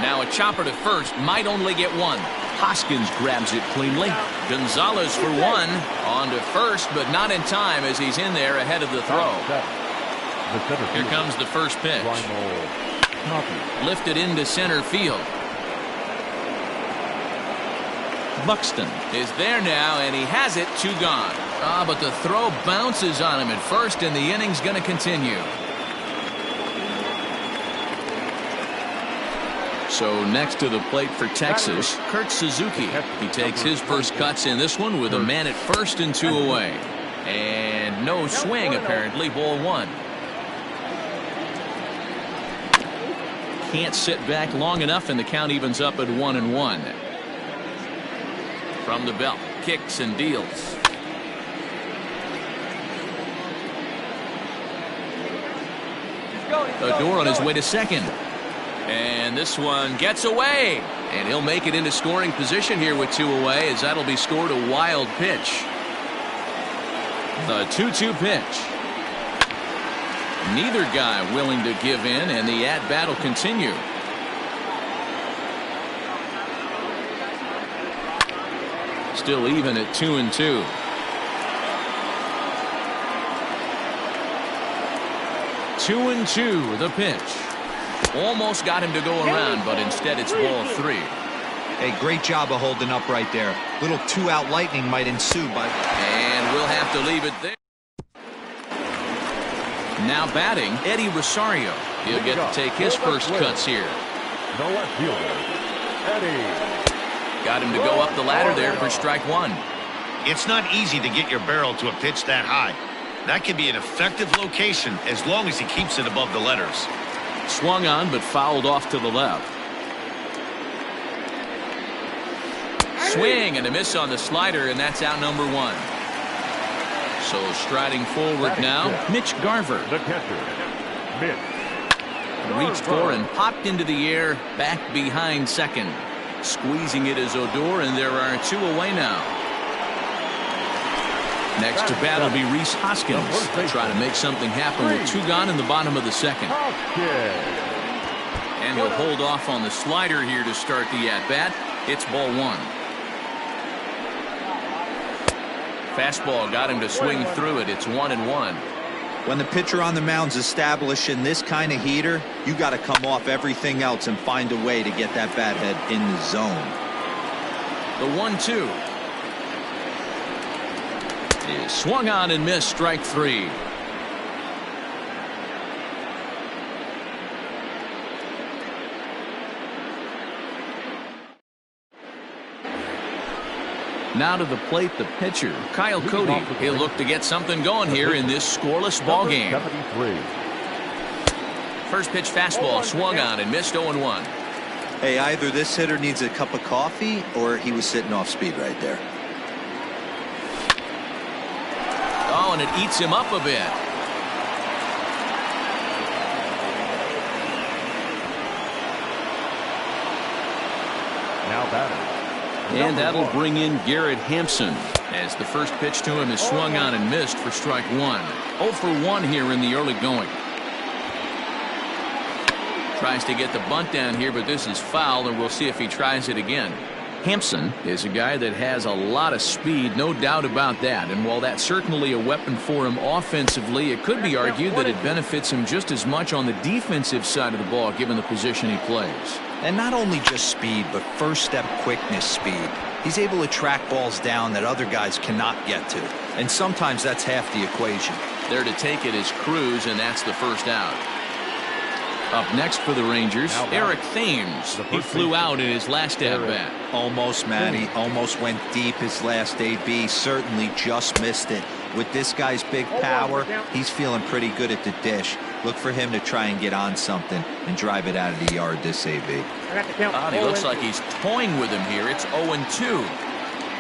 Now a chopper to first, might only get 1. Hoskins grabs it cleanly. Gonzalez for 1. On to first, but not in time as he's in there ahead of the throw. Here comes the first pitch. Lifted into center field. Buxton is there now, and he has it. 2 gone. But the throw bounces on him at first, and the inning's going to continue. So next to the plate for Texas, Kurt Suzuki. He takes his first cuts in this one with a man at first and 2 away. And no swing, apparently. Ball 1. Can't sit back long enough, and the count evens up at 1-1. From the belt, kicks and deals. Odor on his way to second. And this one gets away. And he'll make it into scoring position here with 2 away, as that'll be scored a wild pitch. The 2-2 pitch. Neither guy willing to give in, and the at-bat will continue. Still even at 2-2. Two and 2, the pitch. Almost got him to go around, but instead it's ball 3. Hey, great job of holding up right there. Little 2-out lightning might ensue, but... And we'll have to leave it there. Now batting, Eddie Rosario. He'll get to take his first cuts here. The left fielder, Eddie. Got him to go up the ladder there for strike 1. It's not easy to get your barrel to a pitch that high. That can be an effective location as long as he keeps it above the letters. Swung on, but fouled off to the left. Swing and a miss on the slider, and that's out number 1. So striding forward now, Mitch Garver. The catcher, Mitch. Reached for and popped into the air, back behind second. Squeezing it is Odor, and there are 2 away now. Next to bat will be Rhys Hoskins. Try to make something happen with 2 gone in the bottom of the second. And he'll hold off on the slider here to start the at-bat. It's ball 1. Fastball got him to swing through it. It's 1-1. When the pitcher on the mound's establishing this kind of heater, you got to come off everything else and find a way to get that bat head in the zone. The 1-2 is swung on and missed. Strike 3. Now to the plate, the pitcher, Kyle Cody. He'll look to get something going here in this scoreless ball game. 73. First pitch fastball swung on and missed 0-1. Hey, either this hitter needs a cup of coffee or he was sitting off speed right there. Oh, and it eats him up a bit. Now batter. And that'll bring in Garrett Hampson as the first pitch to him is swung on and missed for strike one. 0 for 1 here in the early going. Tries to get the bunt down here, but this is foul, and we'll see if he tries it again. Hampson is a guy that has a lot of speed, no doubt about that. And while that's certainly a weapon for him offensively, it could be argued that it benefits him just as much on the defensive side of the ball, given the position he plays. And not only just speed, but first step quickness speed. He's able to track balls down that other guys cannot get to. And sometimes that's half the equation. There to take it is Cruz, and that's the first out. Up next for the Rangers, Eric Thames. He flew out in his last at-bat. Almost, Matty. Almost went deep his last AB. Certainly just missed it. With this guy's big power, he's feeling pretty good at the dish. Look for him to try and get on something and drive it out of the yard this AB. He looks like he's toying with him here. It's 0-2.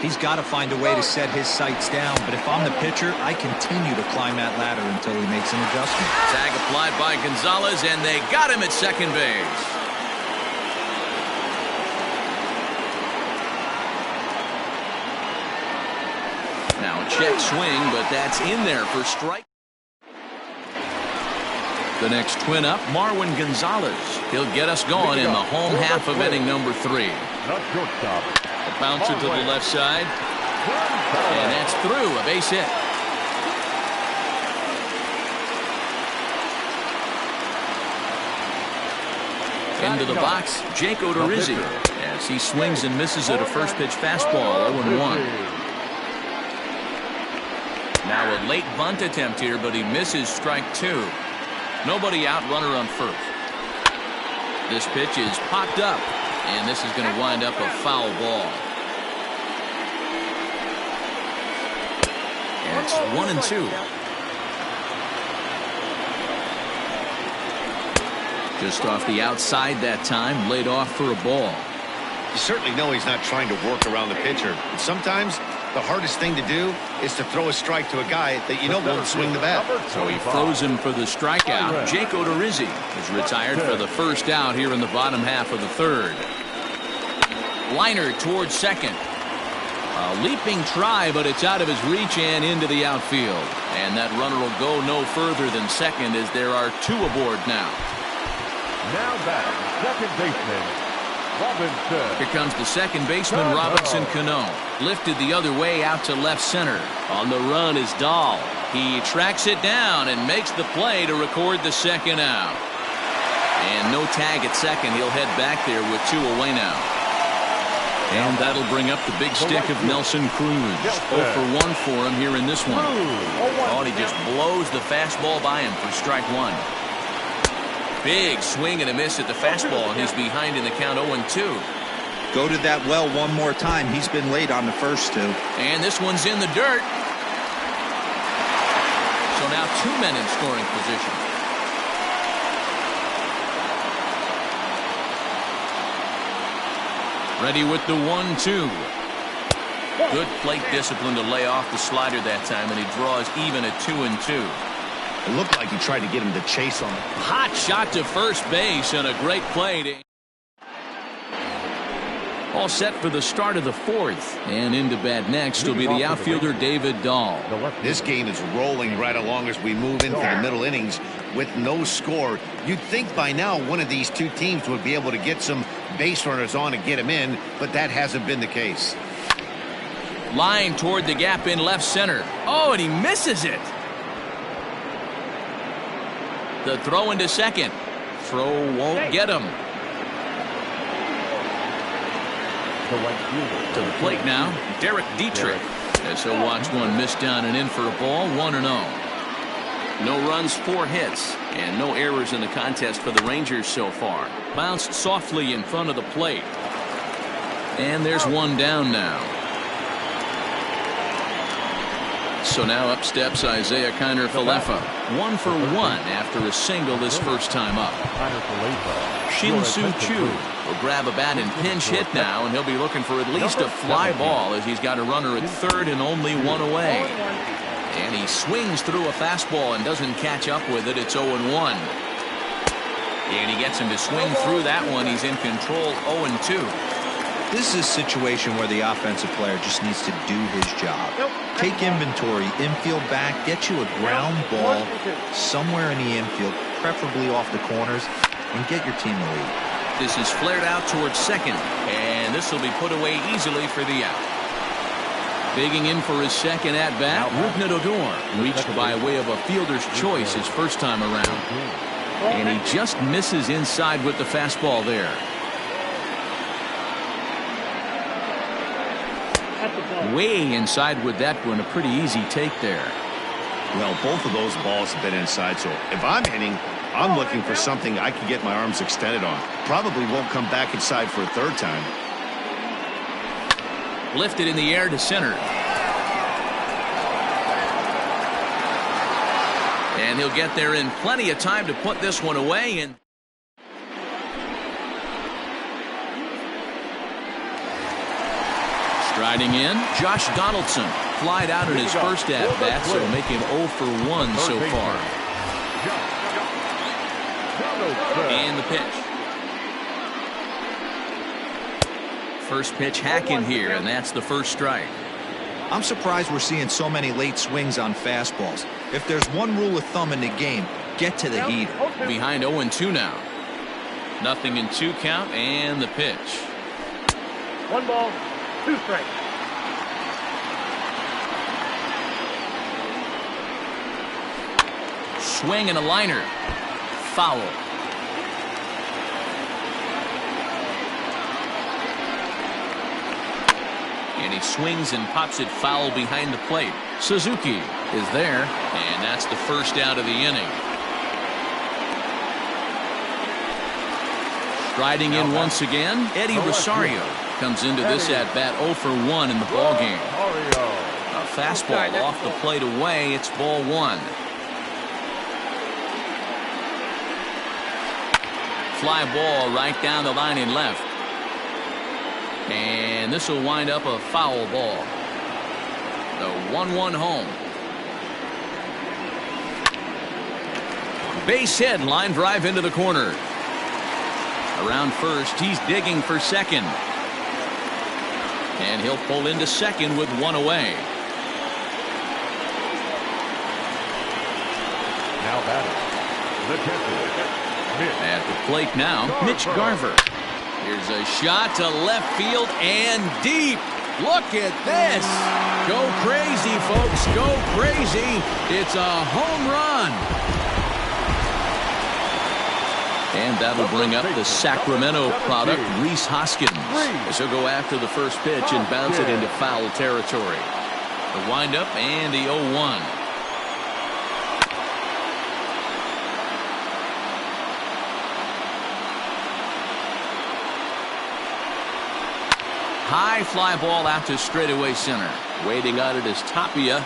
He's got to find a way to set his sights down, but if I'm the pitcher, I continue to climb that ladder until he makes an adjustment. Tag applied by Gonzalez, and they got him at second base. Now a check swing, but that's in there for strike. The next twin up, Marwin Gonzalez. He'll get us going in the home half of inning number 3. Not shortstop. A bouncer to the left side. And that's through, a base hit. Into the box, Jake Odorizzi, as he swings and misses at a first pitch fastball, 0-1. Now a late bunt attempt here, but he misses strike 2. Nobody out, runner on first. This pitch is popped up, and this is going to wind up a foul ball. And it's 1-2. Just off the outside that time, laid off for a ball. You certainly know he's not trying to work around the pitcher. But sometimes the hardest thing to do is to throw a strike to a guy that you know won't swing the bat. So he froze him for the strikeout. Jake Odorizzi is retired for the first out here in the bottom half of the third. Liner towards second. A leaping try, but it's out of his reach and into the outfield. And that runner will go no further than second as there are 2 aboard now. Now back, second baseman, Robinson. Here comes the second baseman, Robinson Cano. Lifted the other way out to left center. On the run is Dahl. He tracks it down and makes the play to record the second out. And no tag at second. He'll head back there with 2 away now. And that'll bring up the big stick of Nelson Cruz. 0 for 1 for him here in this one. Oh, and he just blows the fastball by him for strike 1. Big swing and a miss at the fastball, and he's behind in the count 0-2. Go to that well one more time. He's been late on the first 2. And this one's in the dirt. So now 2 men in scoring position. Ready with the 1-2. Good plate discipline to lay off the slider that time, and he draws even at 2-2. It looked like he tried to get him to chase on him. Hot shot to first base and a great play. All set for the start of the 4th. And into bat next will be the outfielder David Dahl. This game is rolling right along as we move into the middle innings with no score. You'd think by now one of these 2 teams would be able to get some base runners on and get him in, but that hasn't been the case. Line toward the gap in left center. Oh, and he misses it. The throw into second. Throw won't get him. To the plate now, Derek Dietrich. As he'll watch one miss down and in for a ball, 1-0. No runs, 4 hits, and no errors in the contest for the Rangers so far. Bounced softly in front of the plate. And there's one down now. So now up steps Isaiah Kiner-Falefa. 1 for 1 after a single his first time up. Shin-Soo Choo will grab a bat and pinch hit now, and he'll be looking for at least a fly ball as he's got a runner at third and only one away. And he swings through a fastball and doesn't catch up with it. It's 0-1. And he gets him to swing through that one. He's in control, 0-2. This is a situation where the offensive player just needs to do his job. Take inventory, infield back, get you a ground ball somewhere in the infield, preferably off the corners, and get your team the lead. This is flared out towards second, and this will be put away easily for the out. Digging in for his second at-bat, Rougned Odor reached by way of a fielder's choice his first time around. And he just misses inside with the fastball there. Way inside with that one. A pretty easy take there. Well, both of those balls have been inside, so if I'm hitting, I'm looking for something I can get my arms extended on. Probably won't come back inside for a third time. Lifted in the air to center. And he'll get there in plenty of time to put this one away. And striding in, Josh Donaldson flied out in his first at-bat, so make him 0 for 1 so far. And the pitch. First pitch hacking here, and that's the first strike. I'm surprised we're seeing so many late swings on fastballs. If there's one rule of thumb in the game, get to the heater. Behind 0-2 now. Nothing in 2 count, and the pitch. 1 ball, 2 strikes. Swing and a liner. Foul. And he swings and pops it foul behind the plate. Suzuki is there, and that's the first out of the inning. Striding in once again, Eddie Rosario comes into this at-bat 0 for 1 in the ballgame. A fastball off the plate away. It's ball 1. Fly ball right down the line in left. And this will wind up a foul ball. The 1-1 home. Base hit, line drive into the corner. Around first, he's digging for second. And he'll pull into second with 1 away. Now batting, the catcher, at the plate now, Mitch Garver. Here's a shot to left field and deep. Look at this. Go crazy, folks. Go crazy. It's a home run. And that'll bring up the Sacramento product, Rhys Hoskins, as he'll go after the first pitch and bounce it into foul territory. The windup and the 0-1. High fly ball out to straightaway center. Waiting on it is Tapia.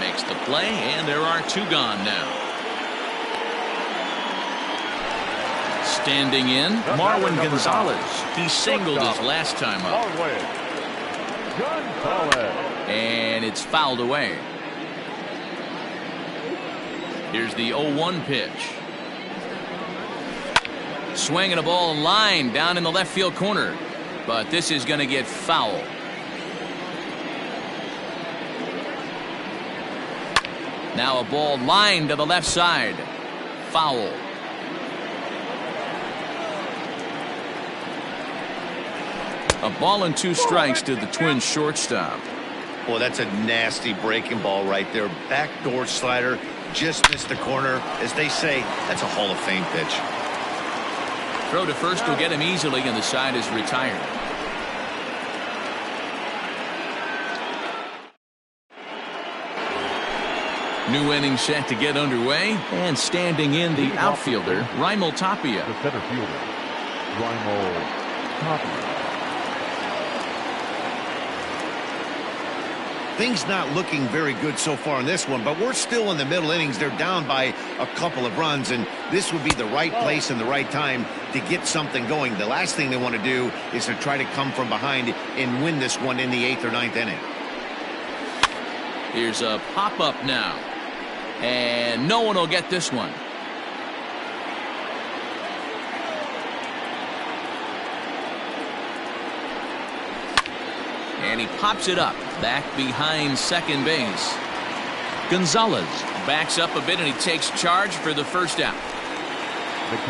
Makes the play, and there are 2 gone now. Standing in, Marwin Gonzalez. He singled his last time up. And it's fouled away. Here's the 0-1 pitch. Swinging a ball line down in the left field corner. But this is going to get foul. Now a ball lined to the left side. Foul. A ball and 2 strikes to the Twins shortstop. Well, that's a nasty breaking ball right there. Backdoor slider, just missed the corner. As they say, that's a Hall of Fame pitch. Throw to first will get him easily, and the side is retired. New inning set to get underway, and standing in the outfielder, Raimel Tapia. the center fielder, Raimel Tapia. Things not looking very good so far in this one, but we're still in the middle innings. They're down by a couple of runs, and this would be the right place and the right time to get something going. The last thing they want to do is to try to come from behind and win this one in the 8th or 9th inning. Here's a pop-up now. And no one will get this one. And he pops it up back behind second base. Gonzalez backs up a bit and he takes charge for the first out.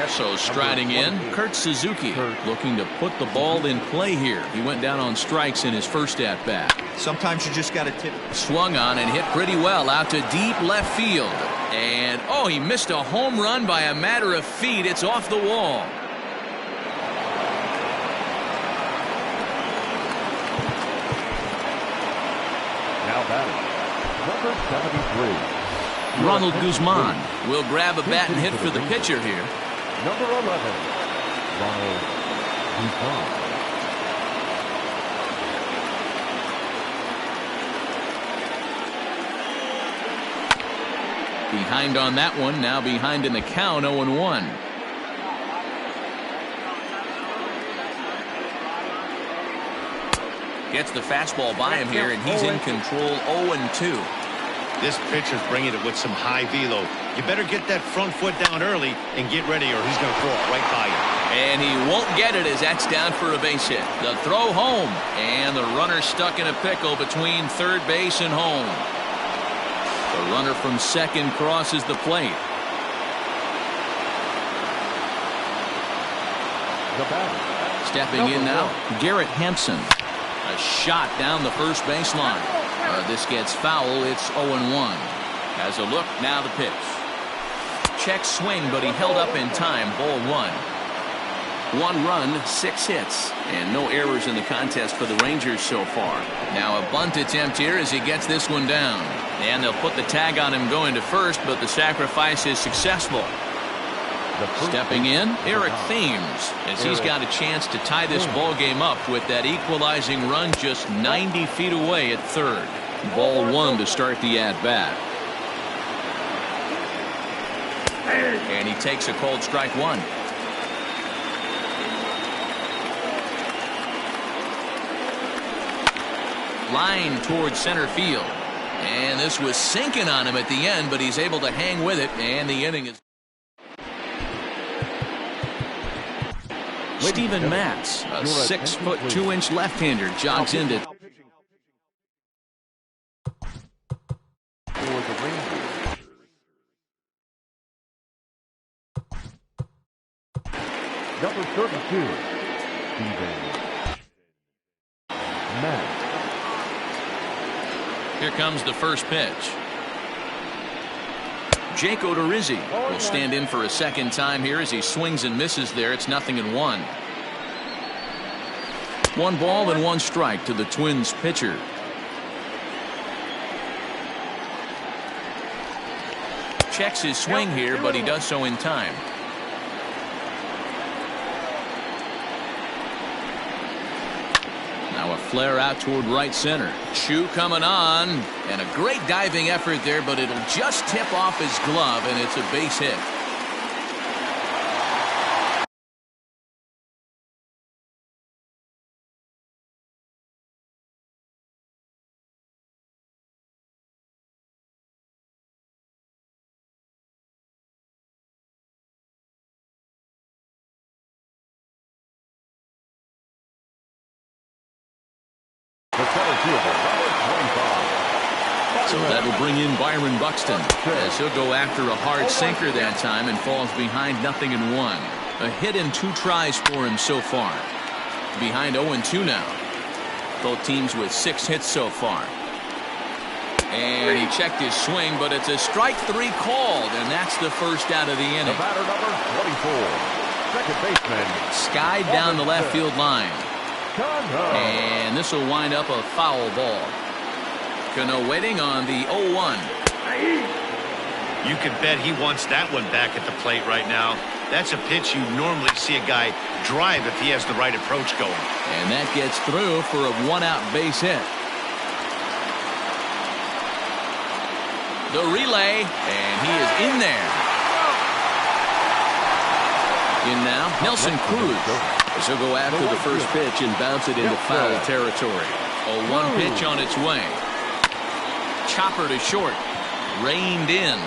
So striding in, Kurt Suzuki looking to put the ball in play here. He went down on strikes in his first at bat. Sometimes you just got to tip. Swung on and hit pretty well out to deep left field. And oh, he missed a home run by a matter of feet. It's off the wall. Now batting, number 73. Ronald Guzman will grab a bat and hit for the pitcher here. Number 11, Ronald Guzman. Behind on that one, now behind in the count, 0-1. Gets the fastball by him here, and he's in control, 0-2. This pitcher's bringing it with some high velo. You better get that front foot down early and get ready, or he's going to throw it right by you. And he won't get it as that's down for a base hit. The throw home, and the runner stuck in a pickle between third base and home. The runner from second crosses the plate. Stepping in now, Garrett Hampson. A shot down the first baseline. This gets foul. It's 0-1. Has a look, now the pitch. Check swing, but he held up in time. Ball 1. 1 run, 6 hits, and no errors in the contest for the Rangers so far. Now a bunt attempt here as he gets this one down. And they'll put the tag on him going to first, but the sacrifice is successful. Stepping in, Eric Thames, as he's got a chance to tie this ball game up with that equalizing run just 90 feet away at third. Ball 1 to start the at-bat. And he takes a called strike 1. Line towards center field. And this was sinking on him at the end, but he's able to hang with it, and the inning is... Steven Matz, a 6'2" left-hander, jogs into. For the Rangers, number 32, Steven Matz. Here comes the first pitch. Jake Odorizzi will stand in for a second time here as he swings and misses there. It's 0-1. 1 ball and 1 strike to the Twins pitcher. Checks his swing here, but he does so in time. Now a flare out toward right center. Chu coming on, and a great diving effort there, but it'll just tip off his glove, and it's a base hit. So that'll bring in Byron Buxton as he'll go after a hard sinker that time and falls behind 0-1. A hit and 2 tries for him so far. Behind 0-2 now. Both teams with 6 hits so far. And he checked his swing, but it's a strike 3 called, and that's the first out of the inning. The batter, number 24, second baseman. Skied down the left field line. And this will wind up a foul ball. Cano waiting on the 0-1. You can bet he wants that one back at the plate right now. That's a pitch you normally see a guy drive if he has the right approach going. And that gets through for a 1-out base hit. The relay, and he is in there. In now, Nelson Cruz. So he'll go after the first pitch and bounce it into foul territory. 0-1 pitch on its way. Chopper to short. Reined in.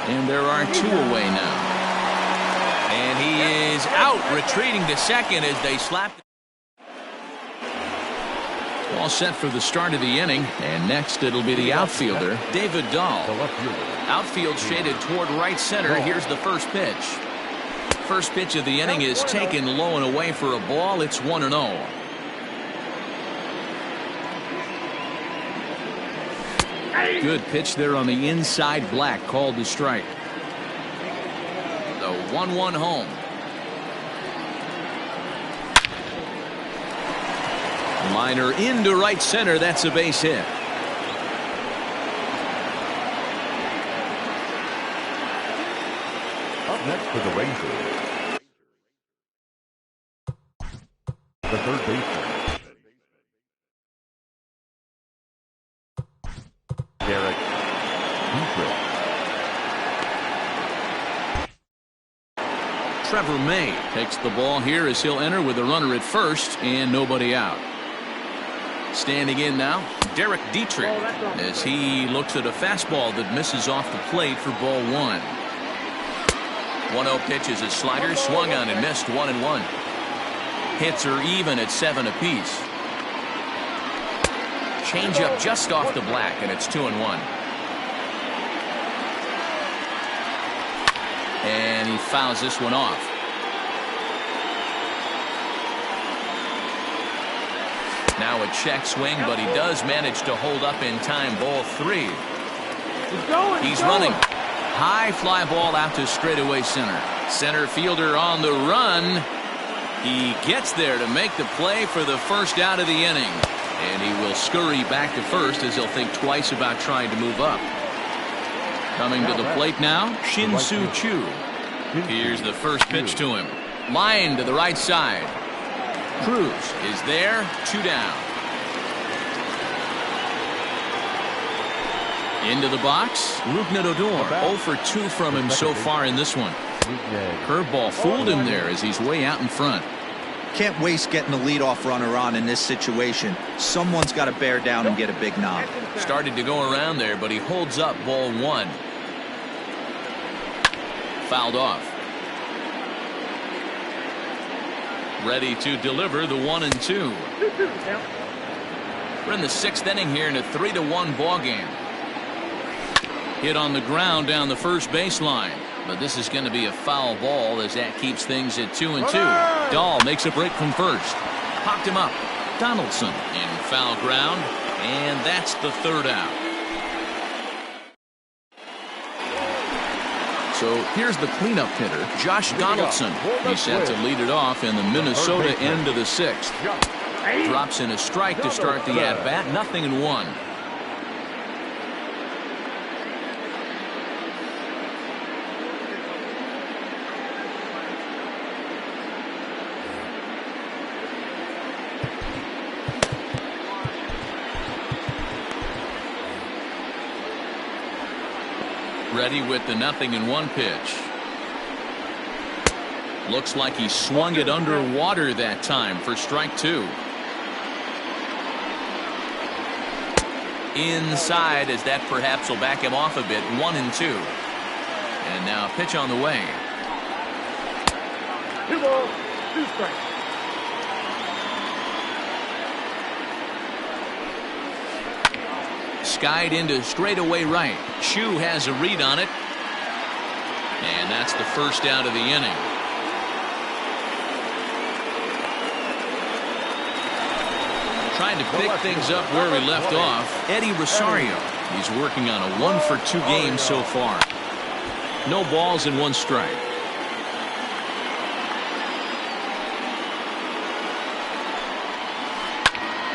And there are 2 away now. And he is out, retreating to second as they slap. All set for the start of the inning. And next it'll be the outfielder, David Dahl. Outfield shaded toward right center. Here's the first pitch. First pitch of the inning is taken low and away for a ball. It's 1-0. Good pitch there on the inside. Black called the strike. The 1-1 home. Liner into right center. That's a base hit. Up next for the Rangers, the third baseman, Derek Dietrich. Trevor May takes the ball here as he'll enter with a runner at first and nobody out. Standing in now, Derek Dietrich, as he looks at a fastball that misses off the plate for ball 1. 1-0 pitch is a slider, swung on and missed. 1-1. Hits are even at 7 apiece. Changeup just off the black, and it's 2-1. And he fouls this one off. Now a check swing, but he does manage to hold up in time. Ball 3. He's running. High fly ball out to straightaway center. Center fielder on the run. He gets there to make the play for the first out of the inning. And he will scurry back to first as he'll think twice about trying to move up. Coming to the plate now, Shin-Soo Choo. Here's the first pitch to him. Line to the right side. Cruz is there, 2 down. Into the box, Rougned Odor. 0 for 2 from him so far in this one. Curveball fooled him there as he's way out in front. Can't waste getting the leadoff runner on in this situation. Someone's got to bear down and get a big knock. Started to go around there, but he holds up ball 1. Fouled off. Ready to deliver the 1-2. We're in the 6th inning here in a 3-1 ball game. Hit on the ground down the first baseline. But this is going to be a foul ball as that keeps things at 2-2. Dahl makes a break from first. Popped him up. Donaldson in foul ground. And that's the 3rd out. So here's the cleanup hitter, Josh Donaldson. He's set to lead it off in the Minnesota end of the 6th. Drops in a strike to start the at-bat. 0-1. Ready with the 0-1 pitch. Looks like he swung it underwater that time for strike 2. Inside, as that perhaps will back him off a bit. 1-2. And now a pitch on the way. 2 balls, 2 strikes. Skied into straightaway right. Choo has a read on it. And that's the first out of the inning. Trying to pick things up where we left off. Eddie Rosario. He's working on a 1 for 2 game so far. No balls and 1 strike.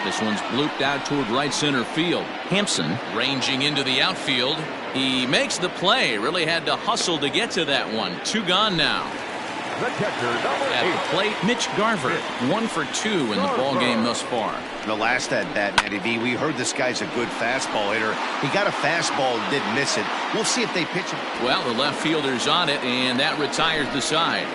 This one's blooped out toward right center field. Hampson ranging into the outfield. He makes the play. Really had to hustle to get to that one. 2 gone now. The catcher, number At 8. the plate, Mitch Garver, 1 for 2 in the ball game thus far. The last at bat, Matty V, we heard this guy's a good fastball hitter. He got a fastball and didn't miss it. We'll see if they pitch him. Well, the left fielder's on it, and that retires the side.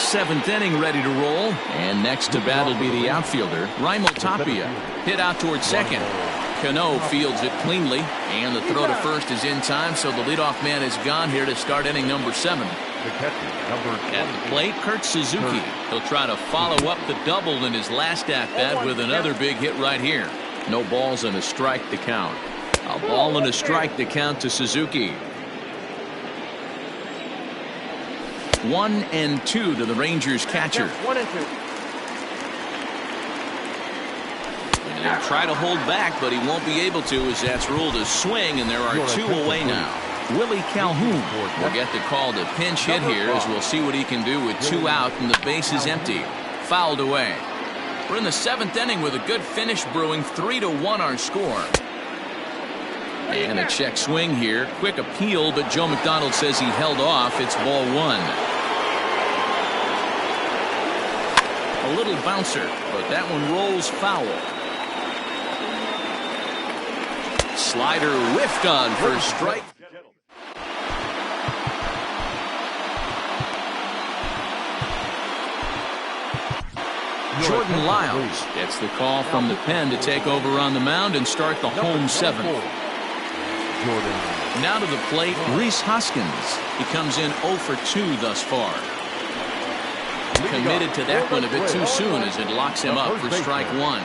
Seventh inning ready to roll, and next to bat will be the outfielder, Raimel Tapia. Hit out towards second. Cano fields it cleanly, and the throw to first is in time, so the leadoff man is gone here to start inning number 7. The catcher, number 20. At the plate, Kurt Suzuki. He'll try to follow up the double in his last at-bat with another big hit right here. No balls and a strike to count. A ball and a strike to count to Suzuki. 1-2 to the Rangers catcher. 1 and 2. And he'll try to hold back, but he won't be able to, as that's ruled a swing, and there are 2 away now. Willie Calhoun will get the call to pinch hit here, as we'll see what he can do with 2 out and the base is empty. Fouled away. We're in the 7th inning with a good finish brewing. 3-1 our score. And a check swing here. Quick appeal, but Joe McDonald says he held off. It's ball 1. A little bouncer, but that one rolls foul. Slider whiffed on for strike. Jordan Lyles gets the call from the pen to take over on the mound and start the home 7th. Now to the plate, Rhys Hoskins. He comes in 0 for 2 thus far. Committed to that one a bit too soon as it locks him up for strike 1.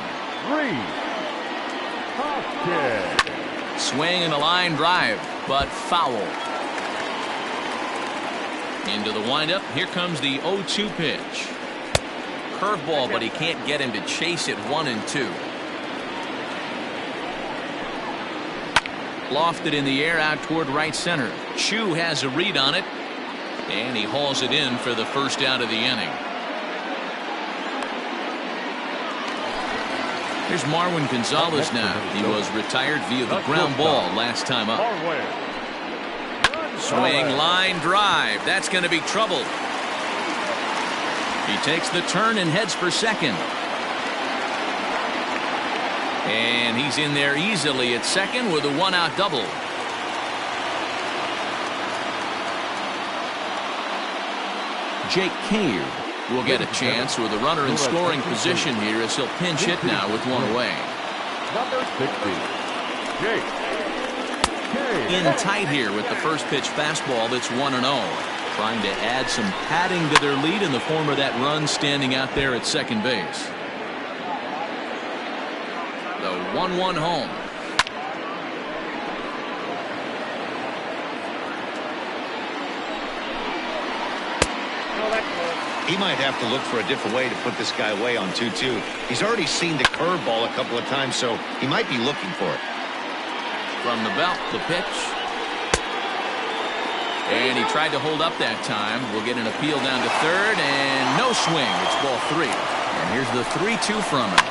Swing and a line drive, but foul. Into the windup. Here comes the 0-2 pitch. Curveball, but he can't get him to chase it. 1-2. Lofted in the air out toward right center. Chu has a read on it, and he hauls it in for the first out of the inning. Here's Marwin Gonzalez now. He was retired via the ground ball last time up. Swing, line drive. That's going to be trouble. He takes the turn and heads for second. And he's in there easily at second with a 1-out double. Jake Cave will get a chance with a runner in scoring position here as he'll pinch hit now with 1 away. Number 60. Jake. In tight here with the first pitch fastball that's 1-0. Trying to add some padding to their lead in the form of that run standing out there at second base. The 1-1 home. He might have to look for a different way to put this guy away on 2-2. He's already seen the curveball a couple of times, so he might be looking for it. From the belt, the pitch. And he tried to hold up that time. We'll get an appeal down to third, and no swing. It's ball 3. And here's the 3-2 from him.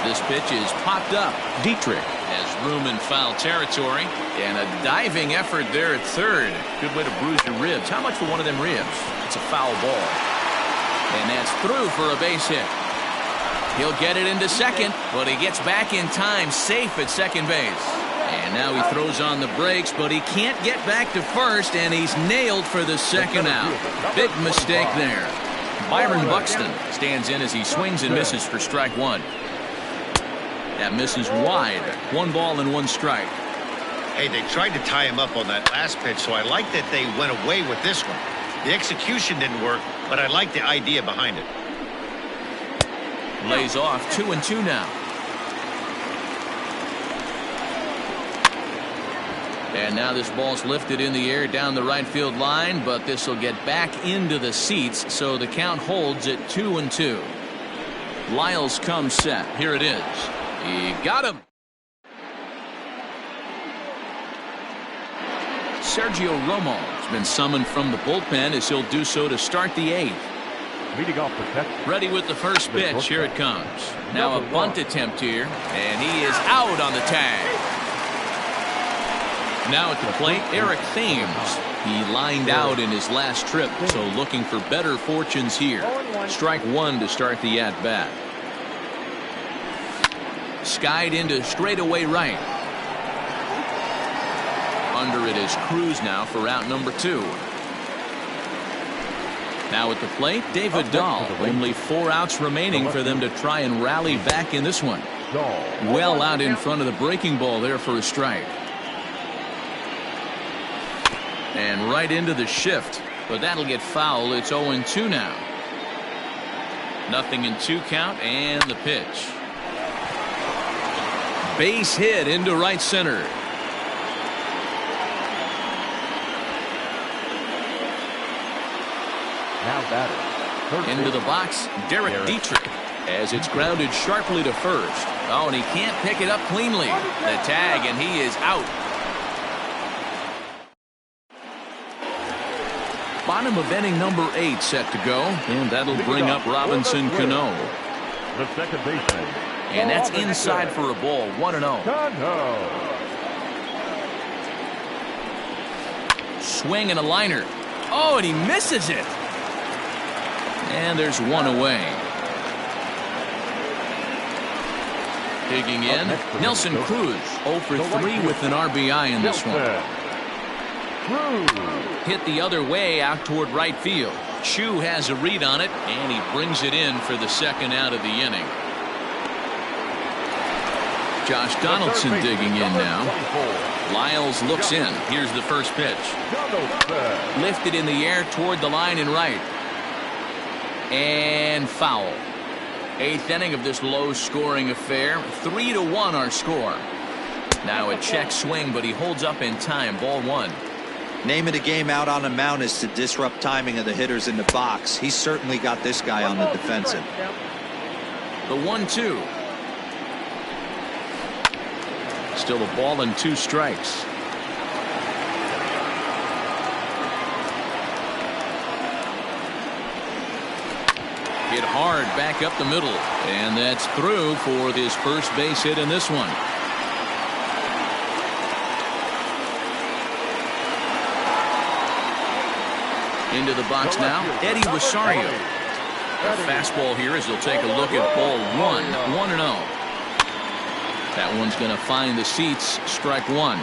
This pitch is popped up. Dietrich has room in foul territory, and a diving effort there at third. Good way to bruise your ribs. How much for one of them ribs? It's a foul ball. And that's through for a base hit. He'll get it into second, but he gets back in time, safe at second base. And now he throws on the brakes, but he can't get back to first, and he's nailed for the second out. Big mistake there. Byron Buxton stands in as he swings and misses for strike 1. That misses wide. 1 ball and 1 strike. Hey, they tried to tie him up on that last pitch, so I like that they went away with this one. The execution didn't work, but I like the idea behind it. Lays off. 2-2 now. And now this ball's lifted in the air down the right field line, but this will get back into the seats, so the count holds at 2-2. Lyles comes set. Here it is. He got him. Sergio Romo has been summoned from the bullpen as he'll do so to start the 8th. Leading off the catch. Ready with the first pitch. Here it comes. Now a bunt attempt here, and he is out on the tag. Now at the plate, Eric Thames. He lined out in his last trip, so looking for better fortunes here. Strike one to start the at-bat. Skied into straightaway right. Under it is Cruz now for out number 2. Now at the plate, David Dahl. Only 4 outs remaining for them to try and rally back in this one. Well out in front of the breaking ball there for a strike. And right into the shift, but that'll get foul. It's 0-2 now. 0-2 count, and the pitch. Base hit into right center. Now batter. Into the box, Derek Dietrich, as it's grounded sharply to first. Oh, and he can't pick it up cleanly. The tag, and he is out. Bottom of inning number 8 set to go, and that'll bring up Robinson Cano. The second baseman. And that's inside for a ball, 1-0. Swing and a liner. Oh, and he misses it. And there's one away. Digging in, Nelson Cruz, 0 for 3 with an RBI in this one. Hit the other way out toward right field. Chu has a read on it, and he brings it in for the second out of the inning. Josh Donaldson digging in now. Lyles looks in. Here's the first pitch. Lifted in the air toward the line and right. And foul. 8th inning of this low-scoring affair. 3-1 our score. Now a check swing, but he holds up in time. Ball 1. Name of the game out on a mound is to disrupt timing of the hitters in the box. He's certainly got this guy on the defensive. The 1-2. Still a ball and 2 strikes. Hit hard back up the middle, and that's through for his first base hit in this one. Into the box now, Eddie Rosario. A fastball here as he'll take a look at ball 1, 1-0. That one's going to find the seats. Strike 1.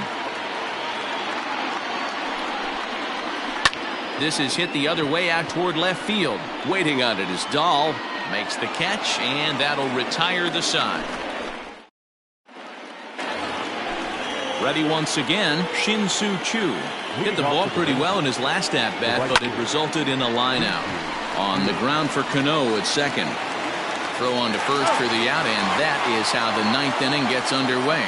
This is hit the other way out toward left field. Waiting on it is Dahl. Makes the catch, and that'll retire the side. Ready once again, Shin-Soo Choo. Hit the ball pretty well in his last at-bat, but it resulted in a line-out. On the ground for Cano at second. Throw on to first for the out, and that is how the 9th inning gets underway.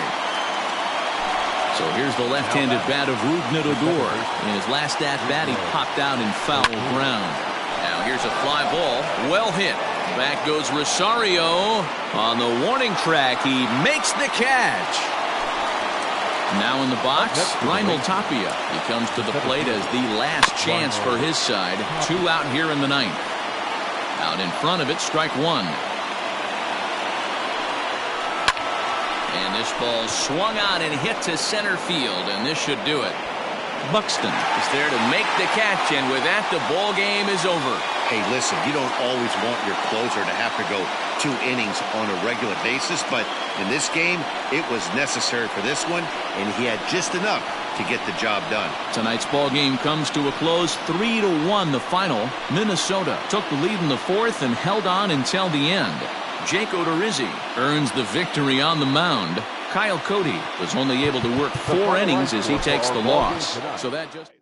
So here's the left-handed bat of Rougned Odor. In his last at-bat, he popped out in foul ground. Now here's a fly ball. Well hit. Back goes Rosario. On the warning track, he makes the catch. Now in the box, Raimel Tapia. He comes to the plate as the last chance for his side. 2 out here in the 9th. Out in front of it, strike 1. And this ball swung on and hit to center field, and this should do it. Buxton is there to make the catch, and with that, the ball game is over. Hey, listen, you don't always want your closer to have to go 2 innings on a regular basis, but in this game, it was necessary for this one, and he had just enough to get the job done. Tonight's ball game comes to a close, 3-1 the final. Minnesota took the lead in the 4th and held on until the end. Jake Odorizzi earns the victory on the mound. Kyle Cody was only able to work 4 innings as he takes the loss. So that just